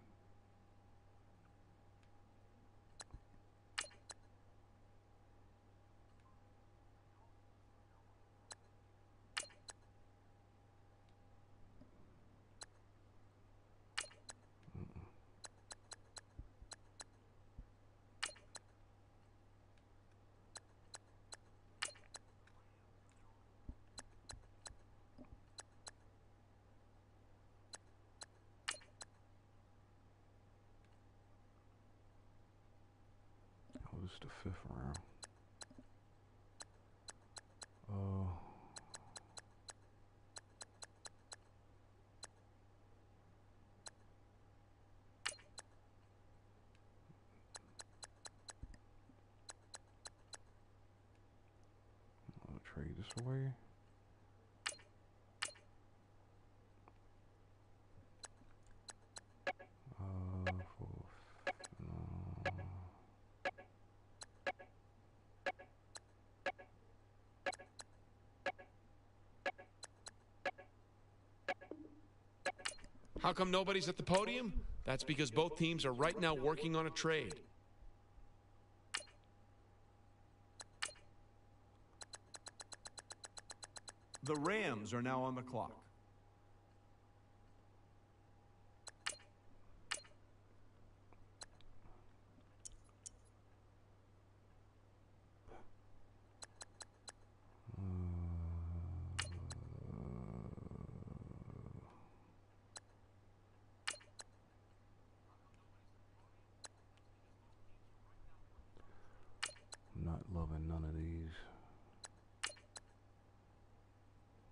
this is the 5th round. I'll trade this away. How come nobody's at the podium? That's because both teams are right now working on a trade. The Rams are now on the clock. Not loving none of these.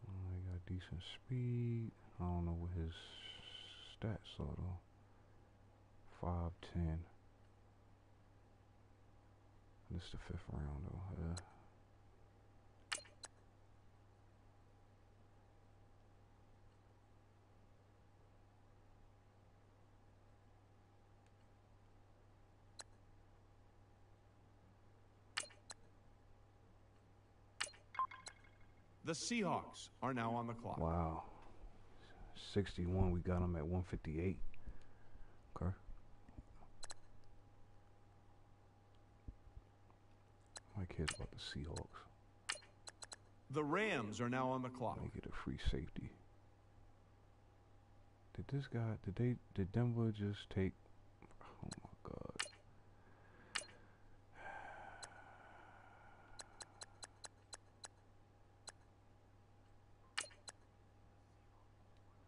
He got decent speed. I don't know what his stats are though. 5'10". This is the 5th round though. Yeah. The Seahawks are now on the clock. Wow. 61. We got him at 158. Okay. My kid's about the Seahawks. The Rams are now on the clock. They get a free safety. Did this guy? Did Denver just take? Oh my God.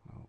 No.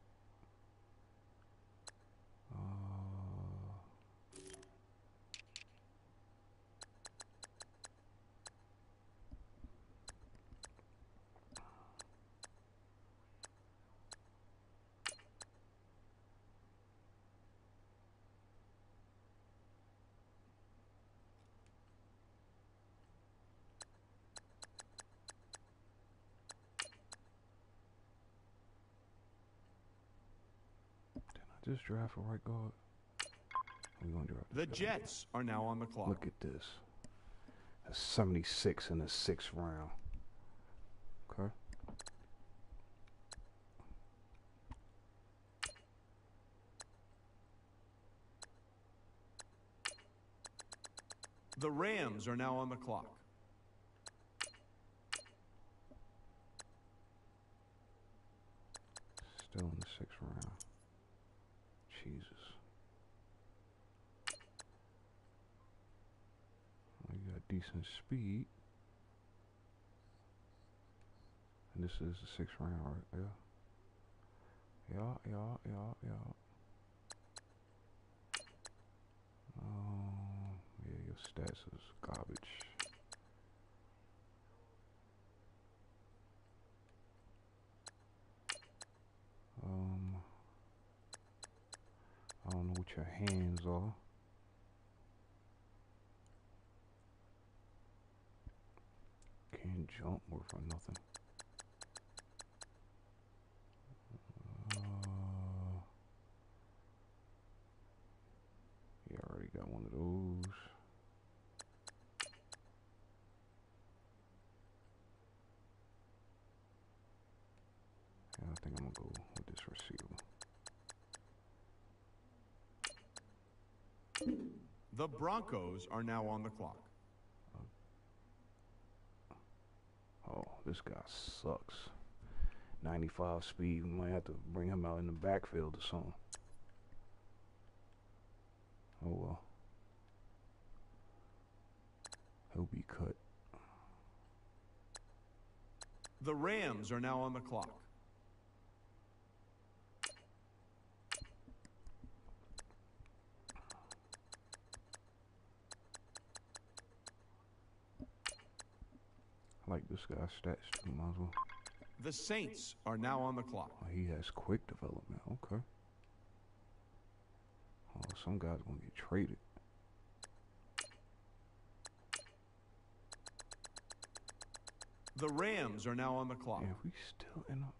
Just draft a right guard. We're gonna draft The Jets are now on the clock. Look at this. A 76 in the 6th round. Okay. The Rams are now on the clock. Still in the 6th round. Jesus. You got decent speed. And this is the 6th round, right? Yeah. Yeah. Yeah, your stats is garbage. I don't know what your hands are. Can't jump worth for nothing. Yeah, I already got one of those. Yeah, I think I'm gonna go with this receiver. The Broncos are now on the clock. Oh, this guy sucks. 95 speed. We might have to bring him out in the backfield or something. Oh well. He'll be cut. The Rams are now on the clock. like this guy's stats too, might as well. The Saints are now on the clock. Oh, he has quick development. Okay. Oh, some guy's gonna get traded. The Rams are now on the clock. Yeah, we still in a...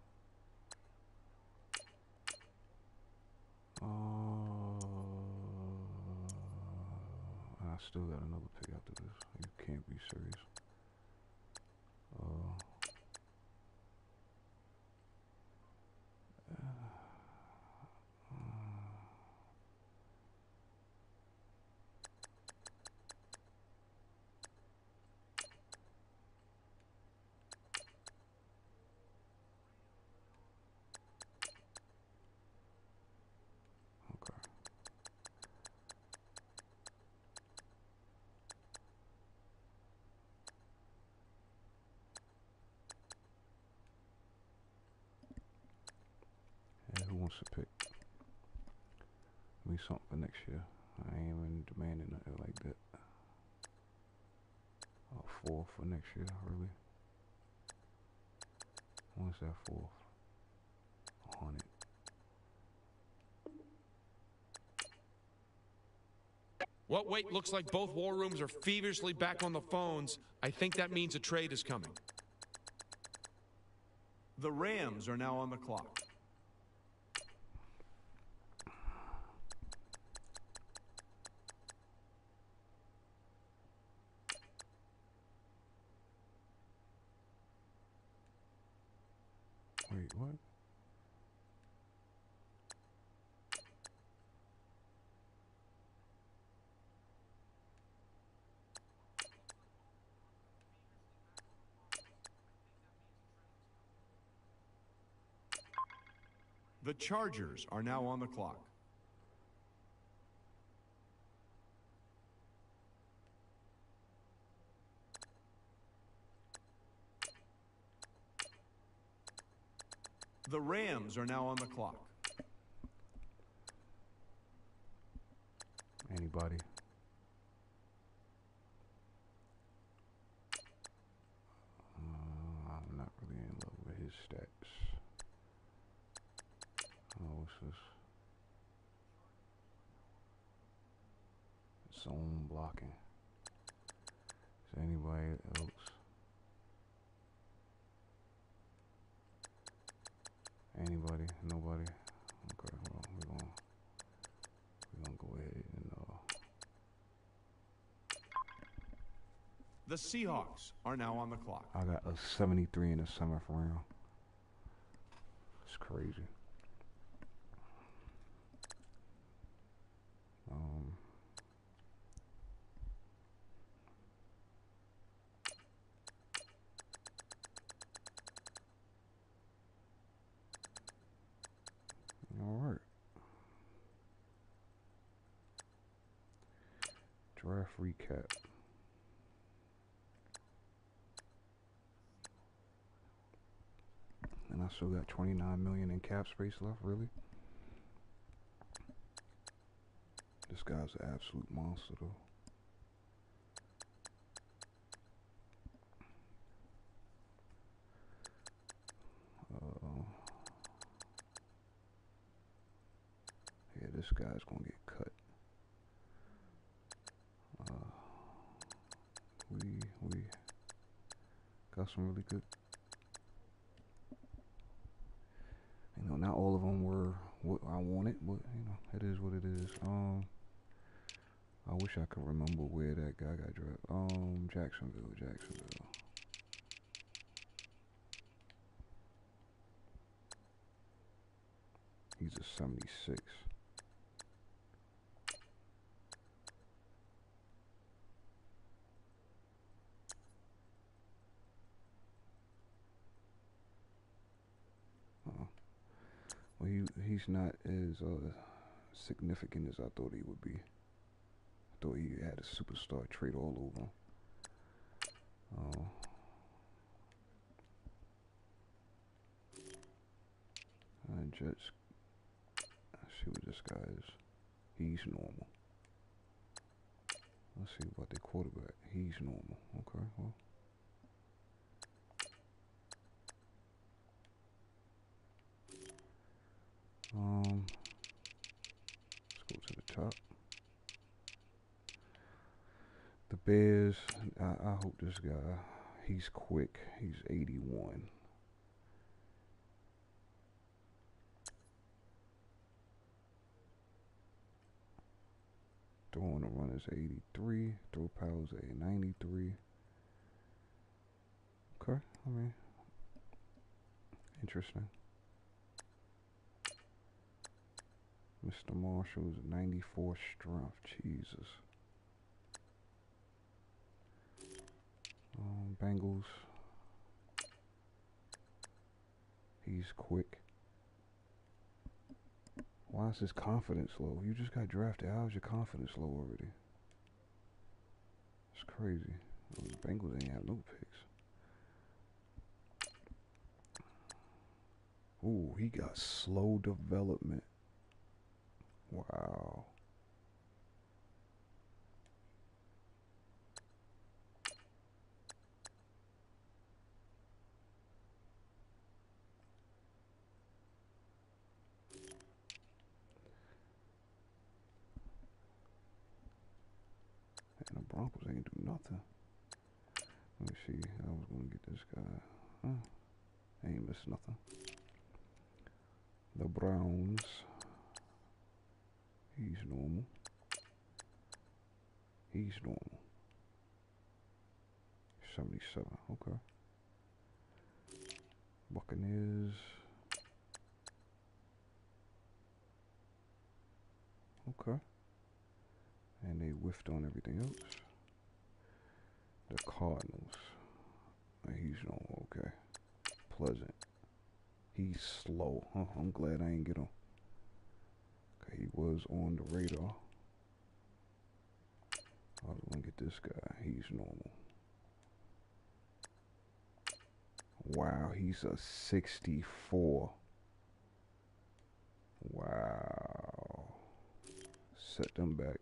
I still got another pick after this. You can't be serious. Okay. Yeah, who wants to pick? Me something for next year. I ain't even demanding nothing like that. Oh, 4 for next year, really? When's that 4th? 100. Well, wait, looks like both war rooms are feverishly back on the phones. I think that means a trade is coming. The Rams are now on the clock. Wait, what? The Chargers are now on the clock. The Rams are now on the clock. Anybody? I'm not really in love with his stats. Oh, what's this? Zone blocking. Is there anybody else? Anybody? Nobody? Okay, well, we're gonna go ahead and The Seahawks are now on the clock. I got a 73 in the 7th round. It's crazy. All right. Draft recap. And I still got 29 million in cap space left, really? This guy's an absolute monster, though. Yeah, this guy's gonna get cut. We got some really good. You know, not all of them were what I wanted, but you know, it is what it is. I wish I could remember where that guy got drafted. Jacksonville. He's a 76. Well, he's not as significant as I thought he would be. I thought he had a superstar trait all over him. Jets. Let's see what this guy is. He's normal. Let's see about their quarterback. He's normal. Okay, well. Let's go to the top. The Bears, I hope this guy, he's quick. He's 81. Throwing a run is 83. Throw powers a 93. Okay, I mean, interesting. Mr. Marshall's 94 strength. Jesus. Bengals. He's quick. Why is his confidence low? You just got drafted. How's your confidence low already? It's crazy. The Bengals ain't have no picks. Ooh, he got slow development. Wow. And the Broncos ain't do nothing. Let me see. I was gonna get this guy. Huh. Ain't missed nothing. The Browns. He's normal. He's normal. 77. Okay. Buccaneers. Okay. And they whiffed on everything else. The Cardinals. He's normal. Okay. Pleasant. He's slow. Huh, I'm glad I ain't get him. Okay, he was on the radar. I was gonna get this guy. He's normal. Wow, he's a 64. Wow. Set them back.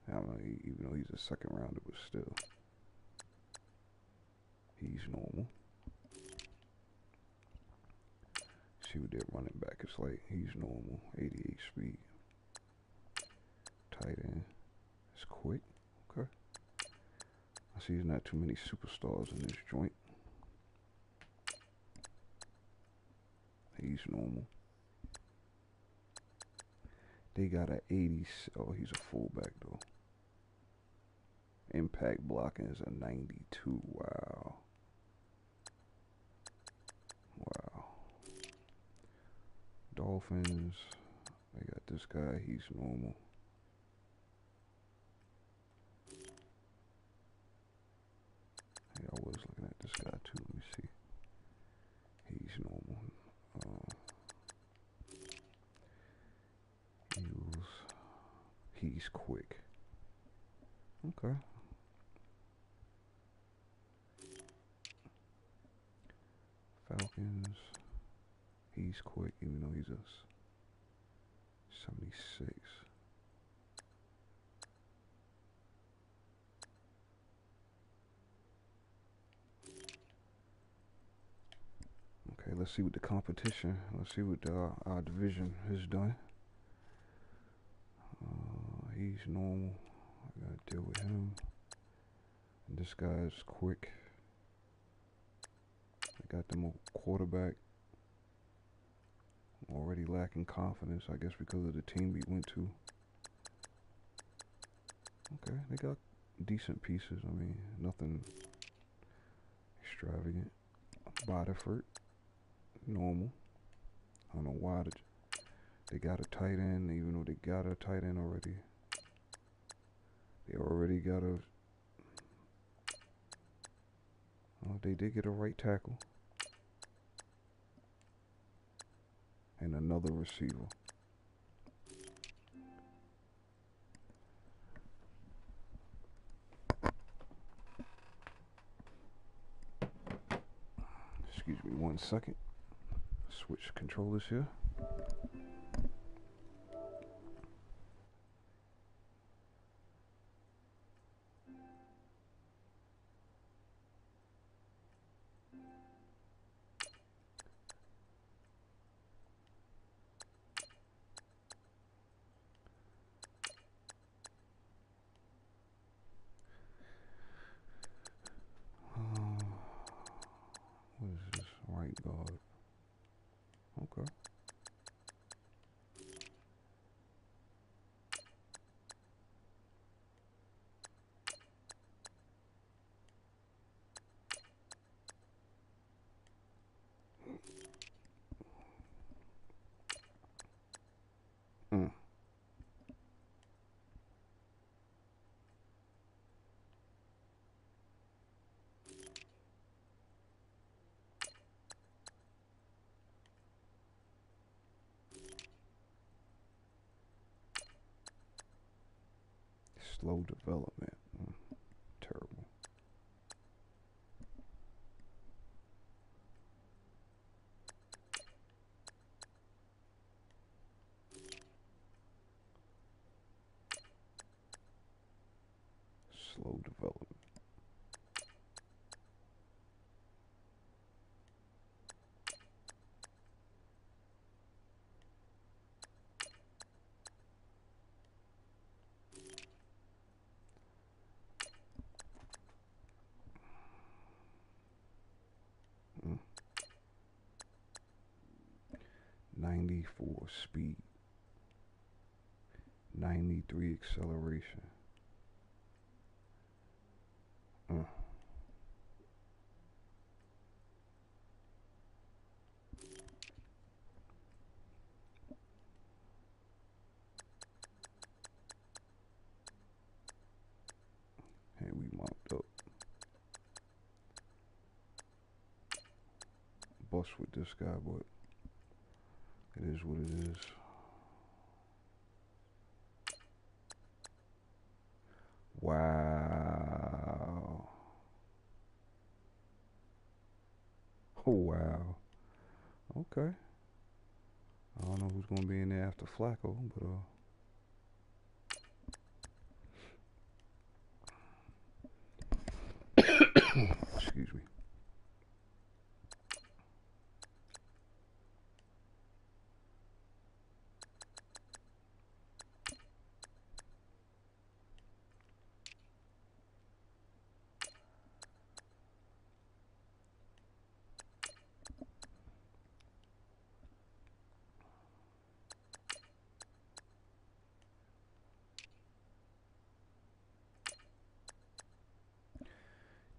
I don't know, even though he's a second rounder, but still. He's normal. See what their running back is like. He's normal. 88 speed. Tight end. It's quick. Okay. I see there's not too many superstars in this joint. He's normal. They got a 80. Oh, he's a fullback though. Impact blocking is a 92. Wow. Wow. Dolphins. They got this guy. He's normal. Hey, I was looking at this guy too. Let me see. He's normal. Eagles. He's quick. Okay. Falcons. He's quick, even though he's a 76. Okay, let's see what the competition. Let's see what our division has done. He's normal. I gotta deal with him. And this guy's quick. I got them a quarterback. Already lacking confidence, I guess, because of the team we went to. Okay, they got decent pieces. I mean, nothing extravagant. Botiford, normal. I don't know why they got a tight end, even though they got a tight end already. They already got a. Oh, they did get a right tackle. And another receiver. Excuse me 1 second. Switch controllers here. Slow development. Terrible. Slow development. Mm. 94 speed. 93 acceleration. Mm. And we mopped up. Bust with this guy, but it is what it is. Wow. Oh, wow. Okay. I don't know who's going to be in there after Flacco, but excuse me.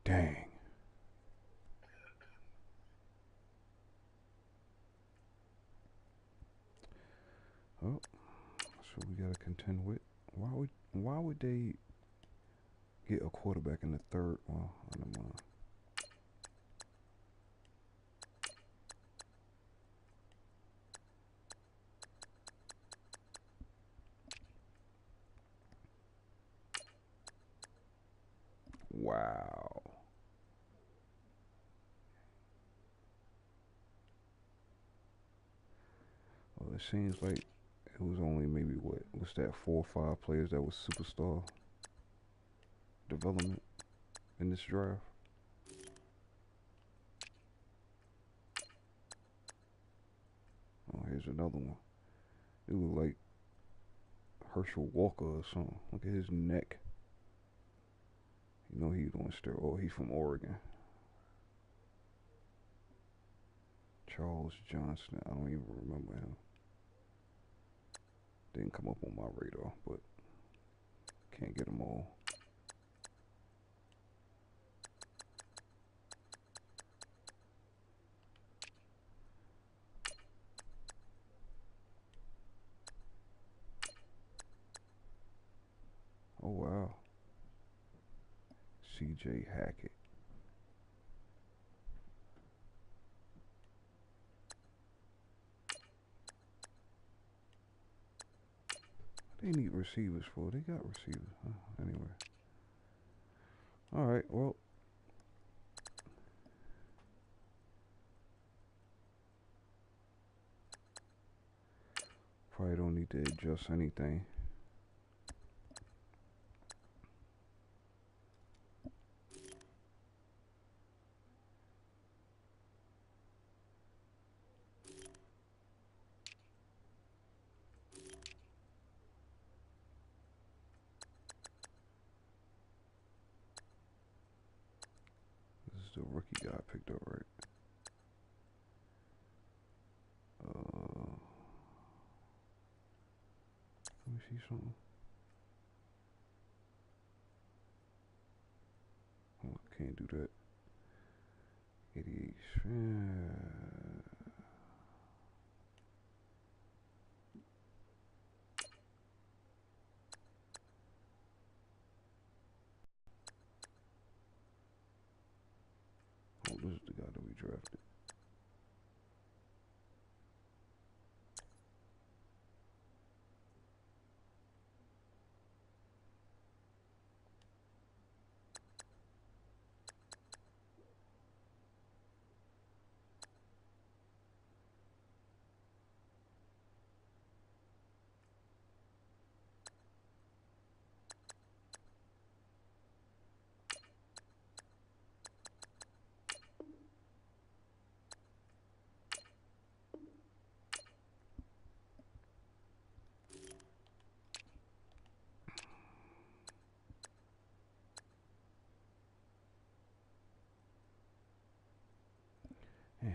Dang. Oh, so we gotta contend with. Why would they get a quarterback in the third? Well, I don't know. Wow. Well, it seems like it was only maybe what's that, 4 or 5 players that was superstar development in this draft. Oh, here's another one. It looked like Herschel Walker or something. Look at his neck. You know he's on steroids. Oh, he's from Oregon. Charles Johnston. I don't even remember him. Didn't come up on my radar, but can't get them all. Oh, wow. C.J. Hackett. They need receivers for. They got receivers. Huh? Anyway. All right. Well. Probably don't need to adjust anything. This is the rookie guy I picked up, right? Let me see something. Oh, can't do that. 88. Oh, this is the guy that we drafted.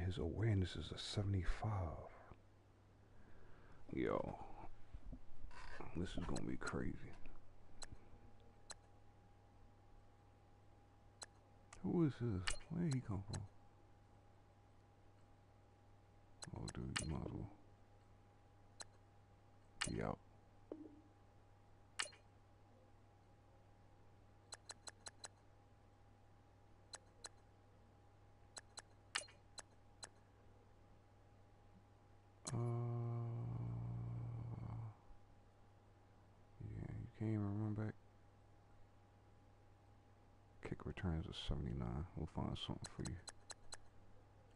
his awareness is a 75. Yo, this is gonna be crazy. Who is this? Where did he come from? Oh, dude, you might as well be out. Yeah, you can't even remember back. Kick returns a 79. We'll find something for you.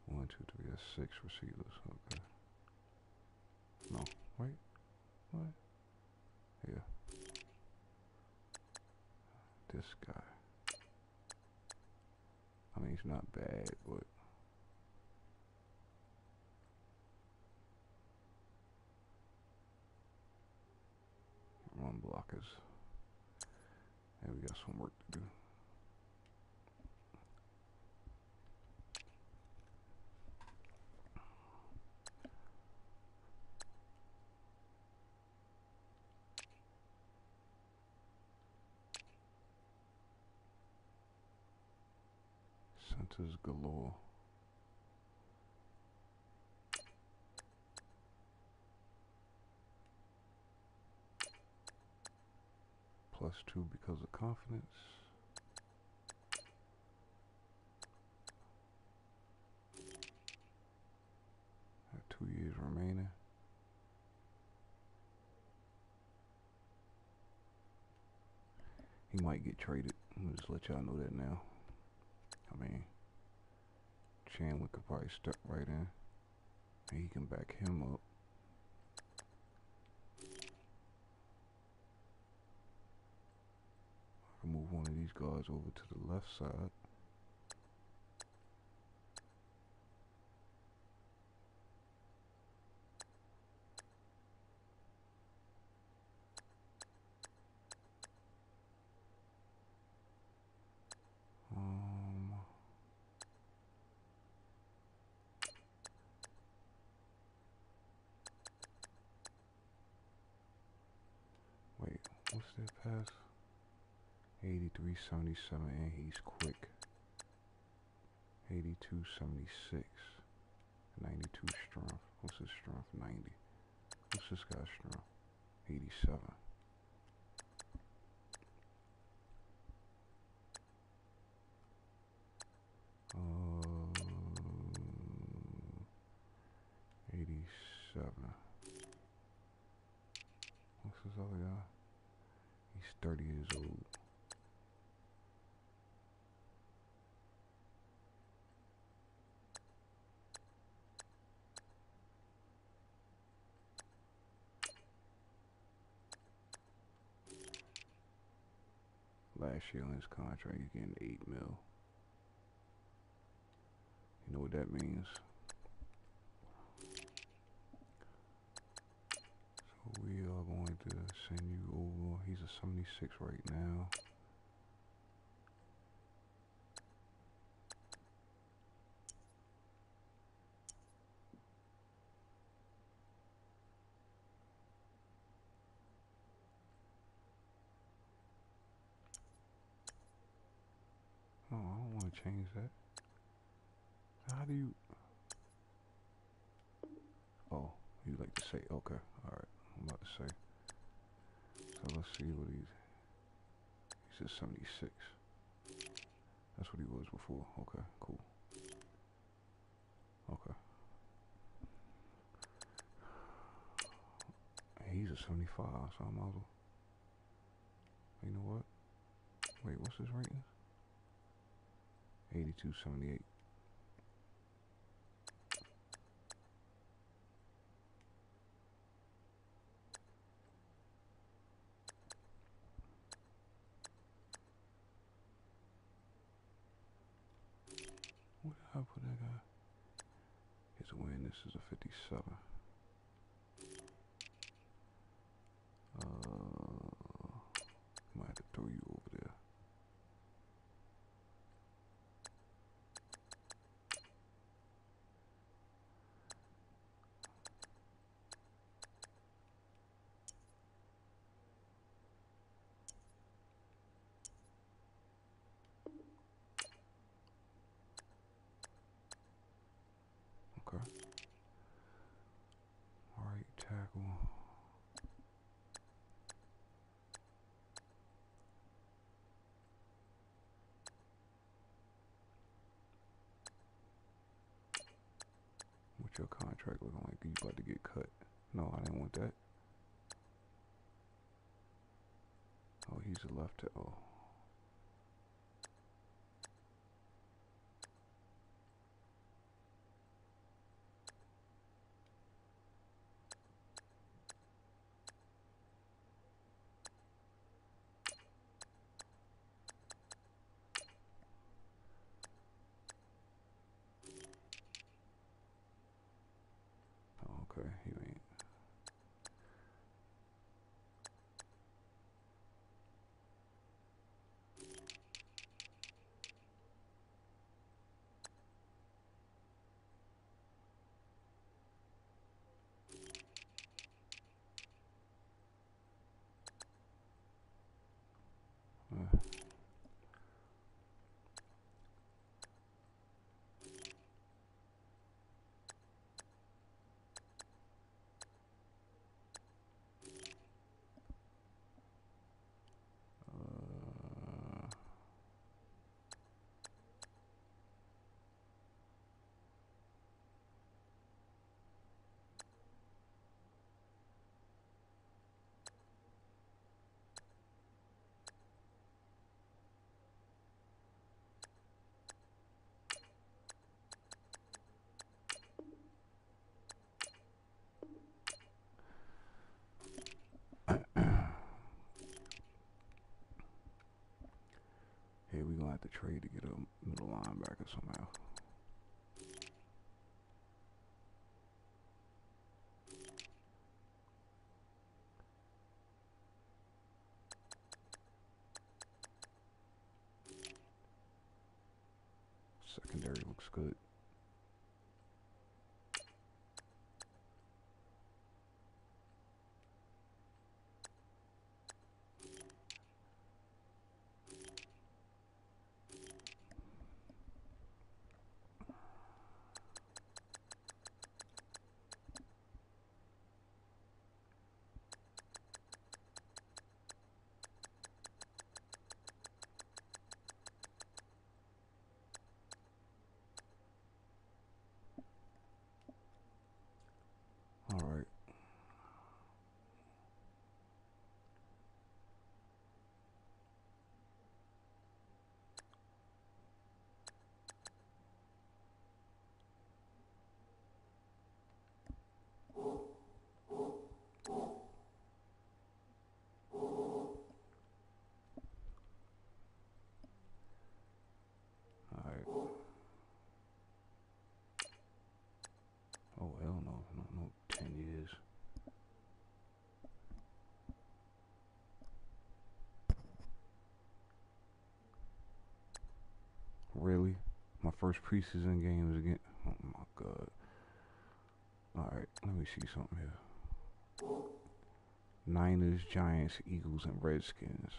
1, 2, 3, that's 6 receivers. Okay. No, wait. What? Yeah. This guy. I mean, he's not bad, but run blockers. And we got some work to do. Centers galore. +2 because of confidence. Have 2 years remaining. He might get traded. I'm gonna just let y'all know that now. I mean, Chandler could probably step right in, and he can back him up. I can move one of these guards over to the left side. Wait, what's that pass? 83, 77, and he's quick. 82, 76, 92 strength. What's his strength? 90. What's this guy's strength? 87. Uh, 87. What's this other guy? He's 30 years old. Last year on his contract, he's getting 8 mil. You know what that means? So we are going to send you over. He's a 76 right now. Oh, I don't want to change that. How do you... Oh, you like to say, okay, alright, I'm about to say. So let's see what he's at 76. That's what he was before. Okay, cool. Okay. And he's a 75, so I might as well. You know what? Wait, what's his rating? 82, 78. Where did I put that guy? His awareness is a 57. Might have to throw you over there. your contract looking like? You about to get cut? No, I didn't want that. Oh, he's a left tackle. Oh, okay, he ain't. Hey, we gonna have to trade to get a middle linebacker somehow. Secondary looks good. All right. All right. Oh hell no, no, 10 years. Really? My first preseason game was again. Oh my god. Alright, let me see something here. Niners, Giants, Eagles, and Redskins.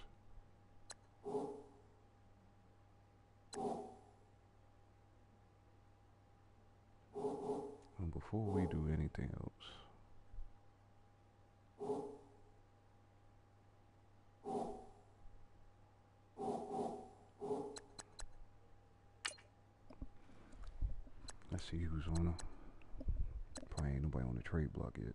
And before we do anything else, let's see who's on them. Probably ain't nobody on the trade block yet.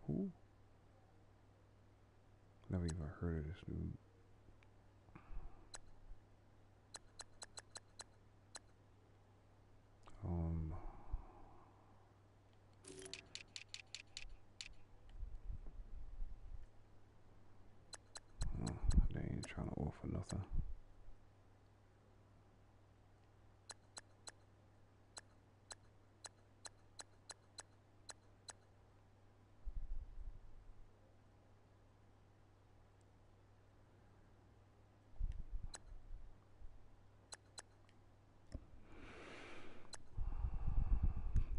Who? Never even heard of this dude. They ain't trying to offer nothing.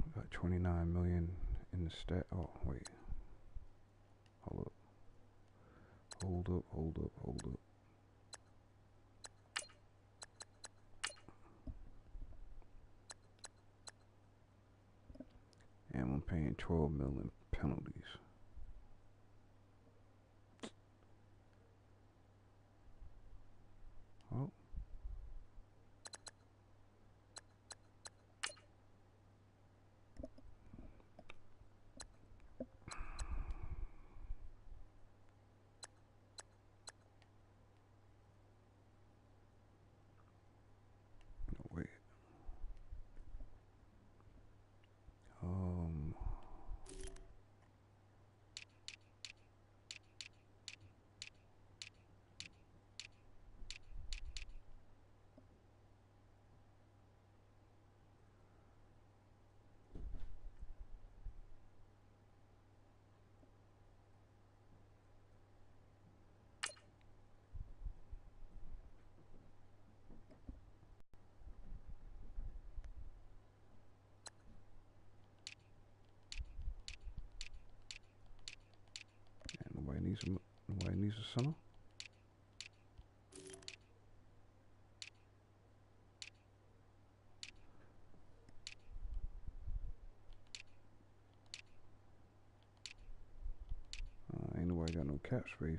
We got 29 million in the stat. Oh wait, hold up. Hold up. And I'm paying 12 million penalties. needs a center. Ain't nobody got no cap space.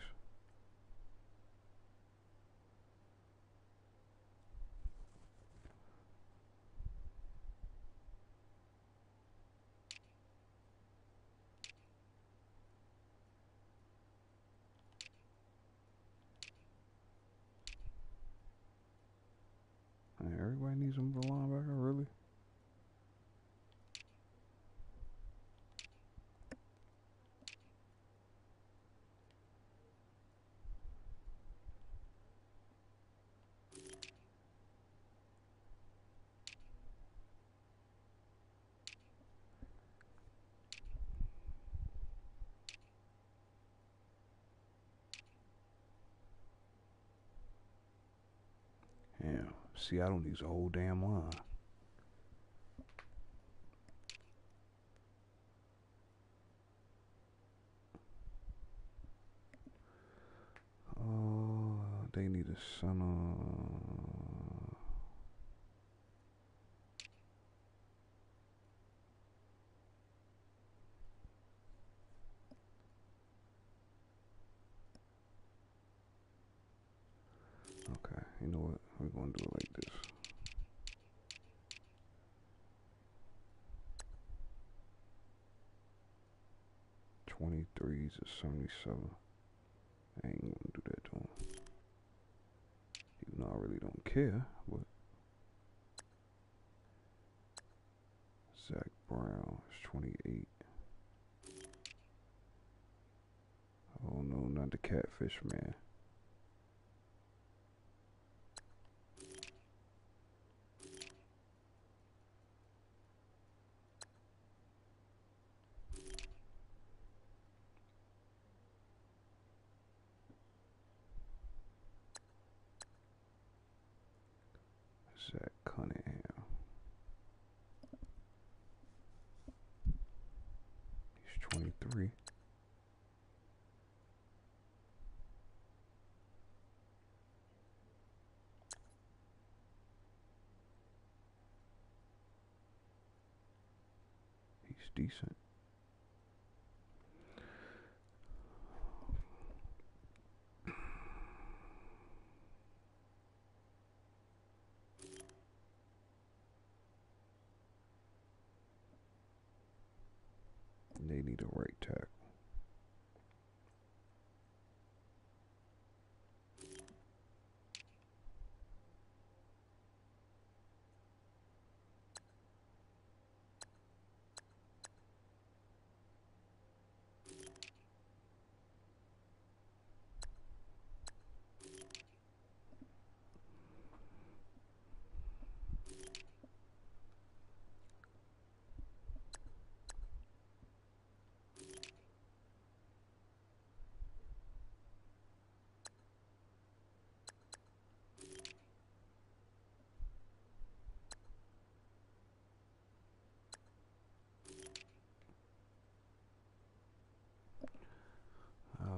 Everybody needs a linebacker, really? Damn, Seattle needs a whole damn line. They need a center. Okay, you know what? We're gonna do it like this. '23s to '77. I ain't gonna do that to him. Even though I really don't care, but Zach Brown is 28. Oh no, not the catfish man. Zach Cunningham. He's 23. He's decent. They need a right tackle.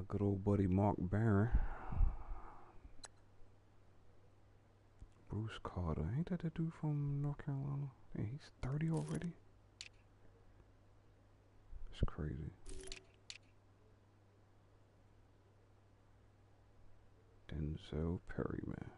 Good old buddy Mark Barron. Bruce Carter. Ain't that the dude from North Carolina? Yeah, he's 30 already. It's crazy. Denzel Perryman.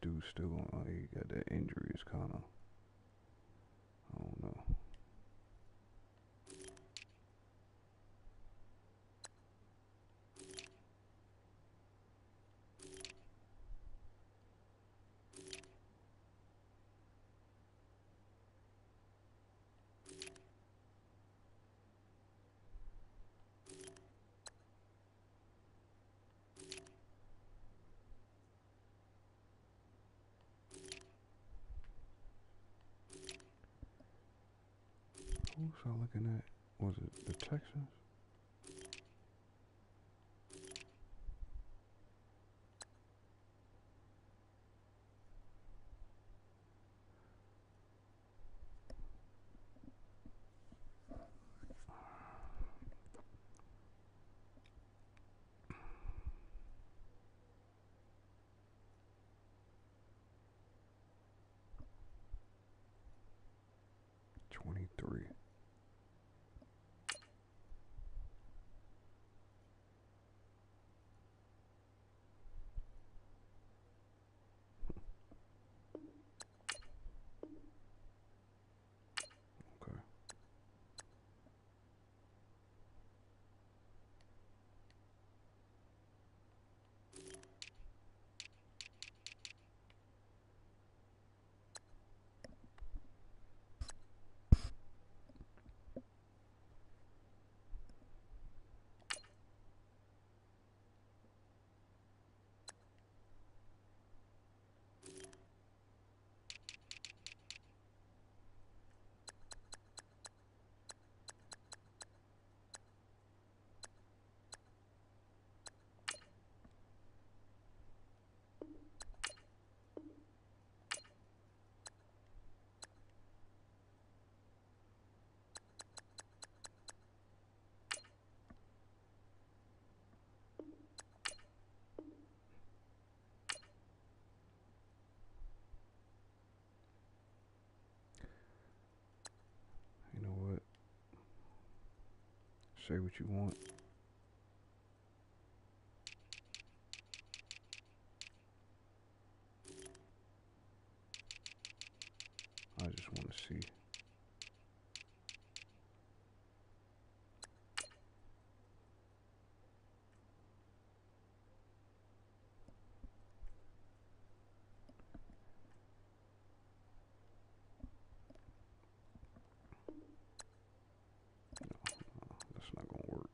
this dude still on? He got that injury. It's kind of, I don't know. Who was I looking at? Was it the Texans? '23. Okay. You know what? Say what you want. I just want to see. That's not gonna work.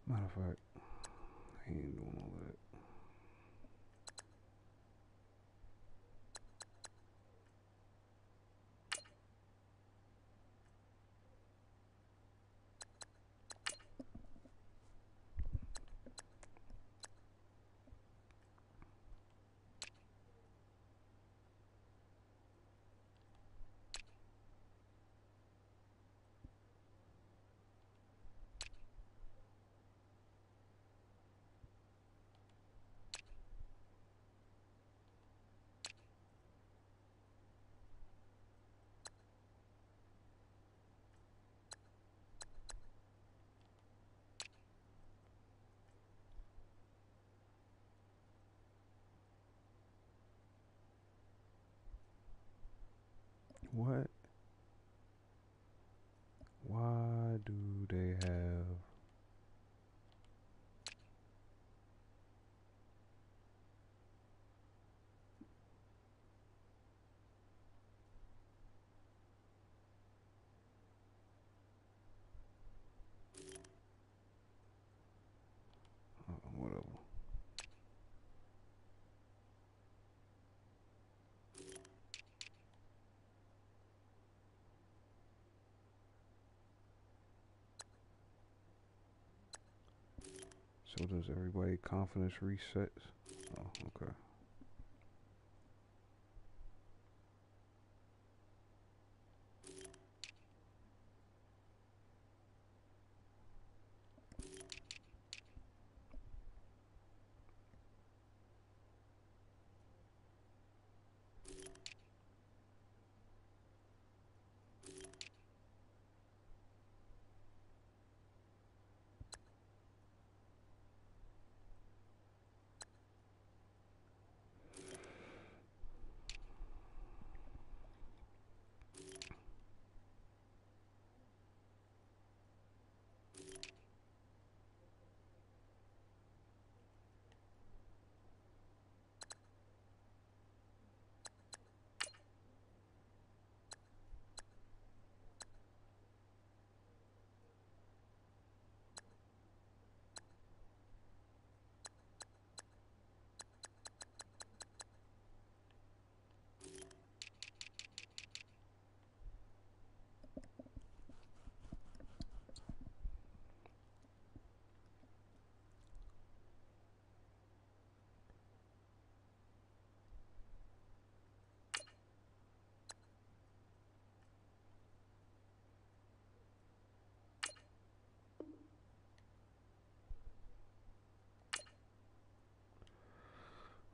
Matter of fact, he ain't doing all that. What? Why do they have? Whatever. So does everybody confidence resets? Oh, okay.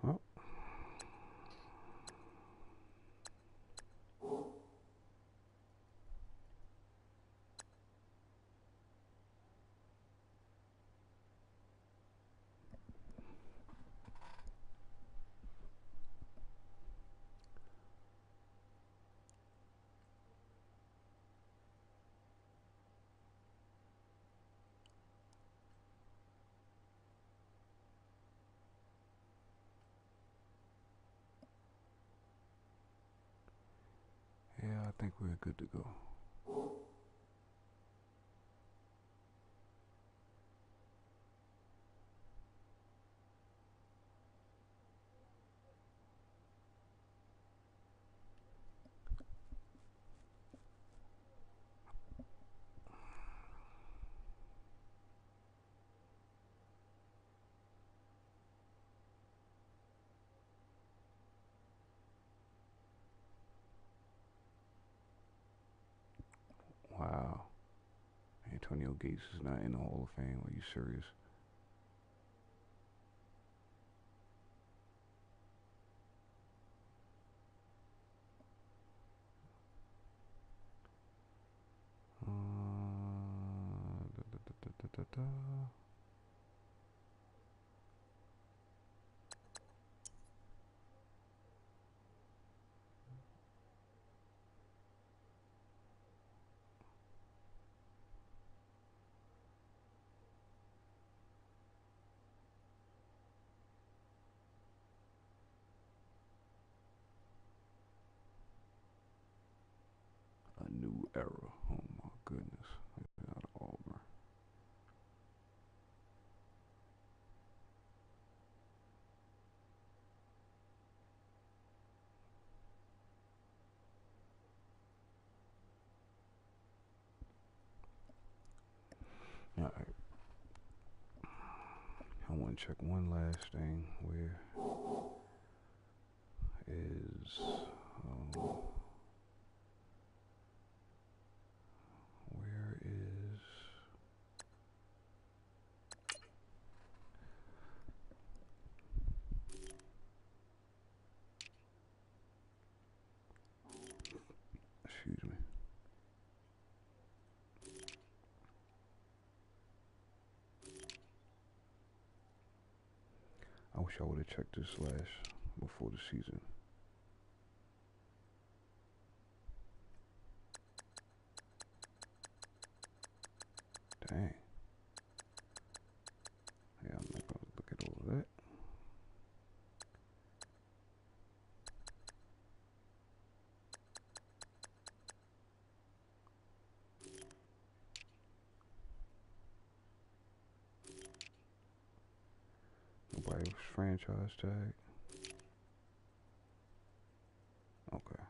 Oh, yeah, I think we're good to go. Wow. Antonio Gates is not in the Hall of Fame. Are you serious? Da. A new era. Oh my goodness. Out of Auburn. Alright. I want to check one last thing. Where is where is excuse me. I wish I would have checked this last before the season. Dang. Yeah, I'm not gonna look at all of that. Nobody was franchise tag. Okay.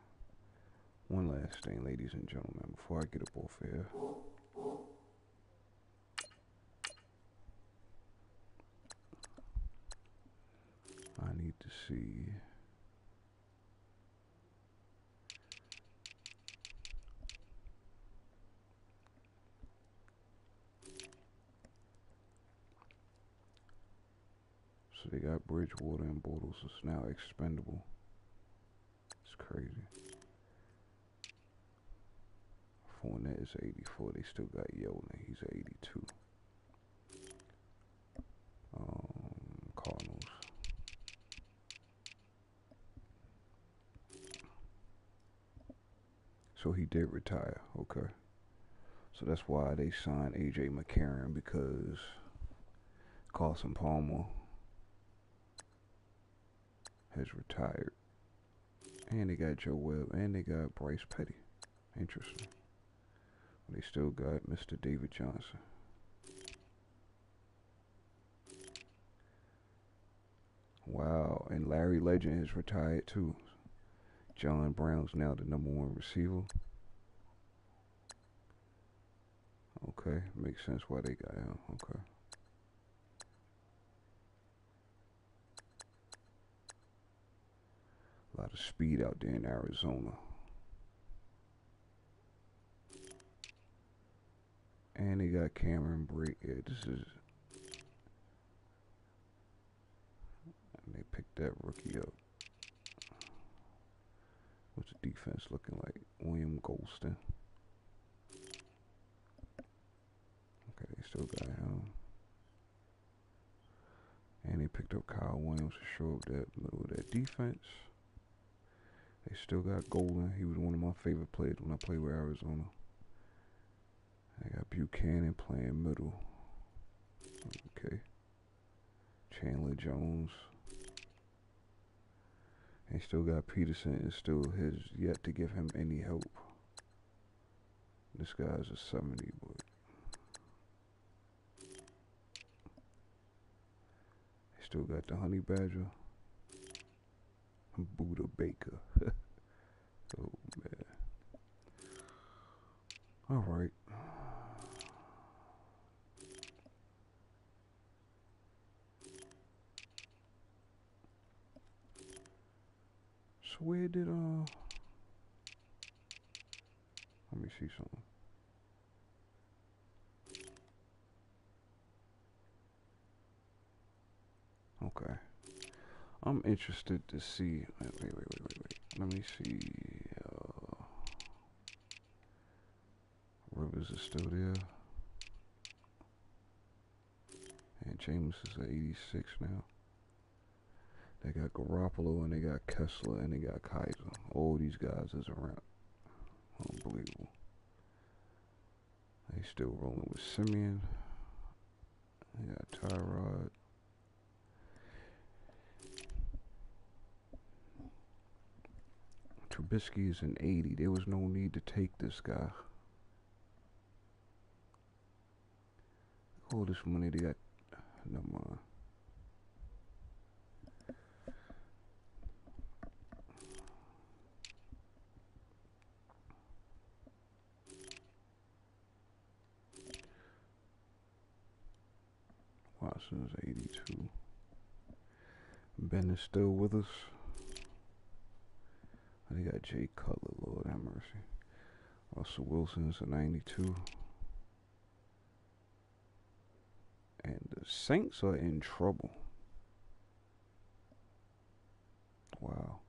One last thing, ladies and gentlemen, before I get up off here. see. So they got Bridgewater and Bortles. It's now expendable. It's crazy. Fournette is 84. They still got Yeldon. He's 82. Cardinals. So he did retire. Okay. So that's why they signed A.J. McCarron, because Carson Palmer has retired. And they got Joe Webb, and they got Bryce Petty. Interesting. They still got Mr. David Johnson. Wow, and Larry Legend has retired too. John Brown's now the #1 receiver. Okay, makes sense why they got him. Okay. A lot of speed out there in Arizona. And they got Cameron Brate. Yeah, this is... And they picked that rookie up. What's the defense looking like? William Golston. Okay, they still got him. And they picked up Kyle Williams to show up that middle of that defense. They still got Golden. He was one of my favorite players when I played with Arizona. They got Buchanan playing middle. Okay. Chandler Jones. They still got Peterson, and still has yet to give him any help. This guy's a 70, but they still got the Honey Badger. Buda Baker. Oh man. All right. So where did let me see something. Okay. I'm interested to see. Wait. Let me see. Rivers is still there. And James is at 86 now. They got Garoppolo, and they got Kessler, and they got Kaiser. All these guys is around. Unbelievable. They still rolling with Simeon. They got Tyrod. Trubisky is an 80. There was no need to take this guy. All this money they got. Never mind. Watson is 82. Ben is still with us. They got Jay Cutler, Lord have mercy. Russell Wilson is a 92. And the Saints are in trouble. Wow.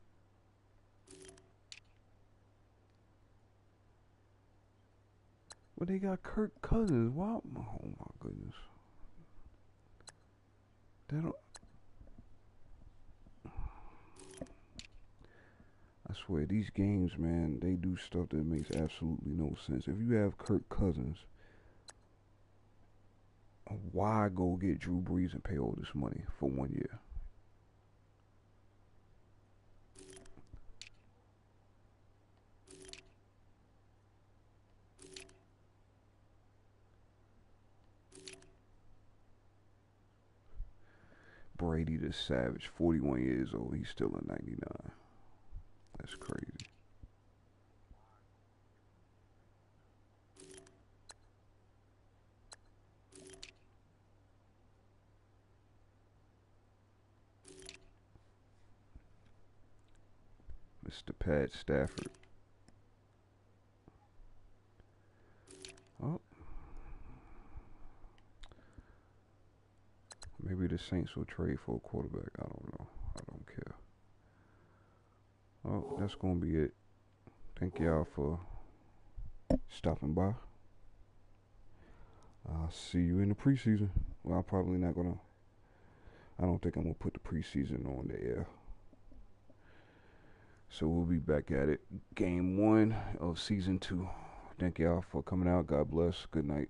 But they got Kirk Cousins. Wow. Oh my goodness. They don't. I swear, these games, man, they do stuff that makes absolutely no sense. If you have Kirk Cousins, why go get Drew Brees and pay all this money for 1 year? Brady the Savage, 41 years old. He's still a 99. That's crazy. Mr. Pat Stafford. Oh. Maybe the Saints will trade for a quarterback. I don't know. I don't care. Oh, that's going to be it. Thank y'all for stopping by. I'll see you in the preseason. Well, I'm probably not going to. I don't think I'm going to put the preseason on the air. So we'll be back at it. Game 1 of season 2. Thank y'all for coming out. God bless. Good night.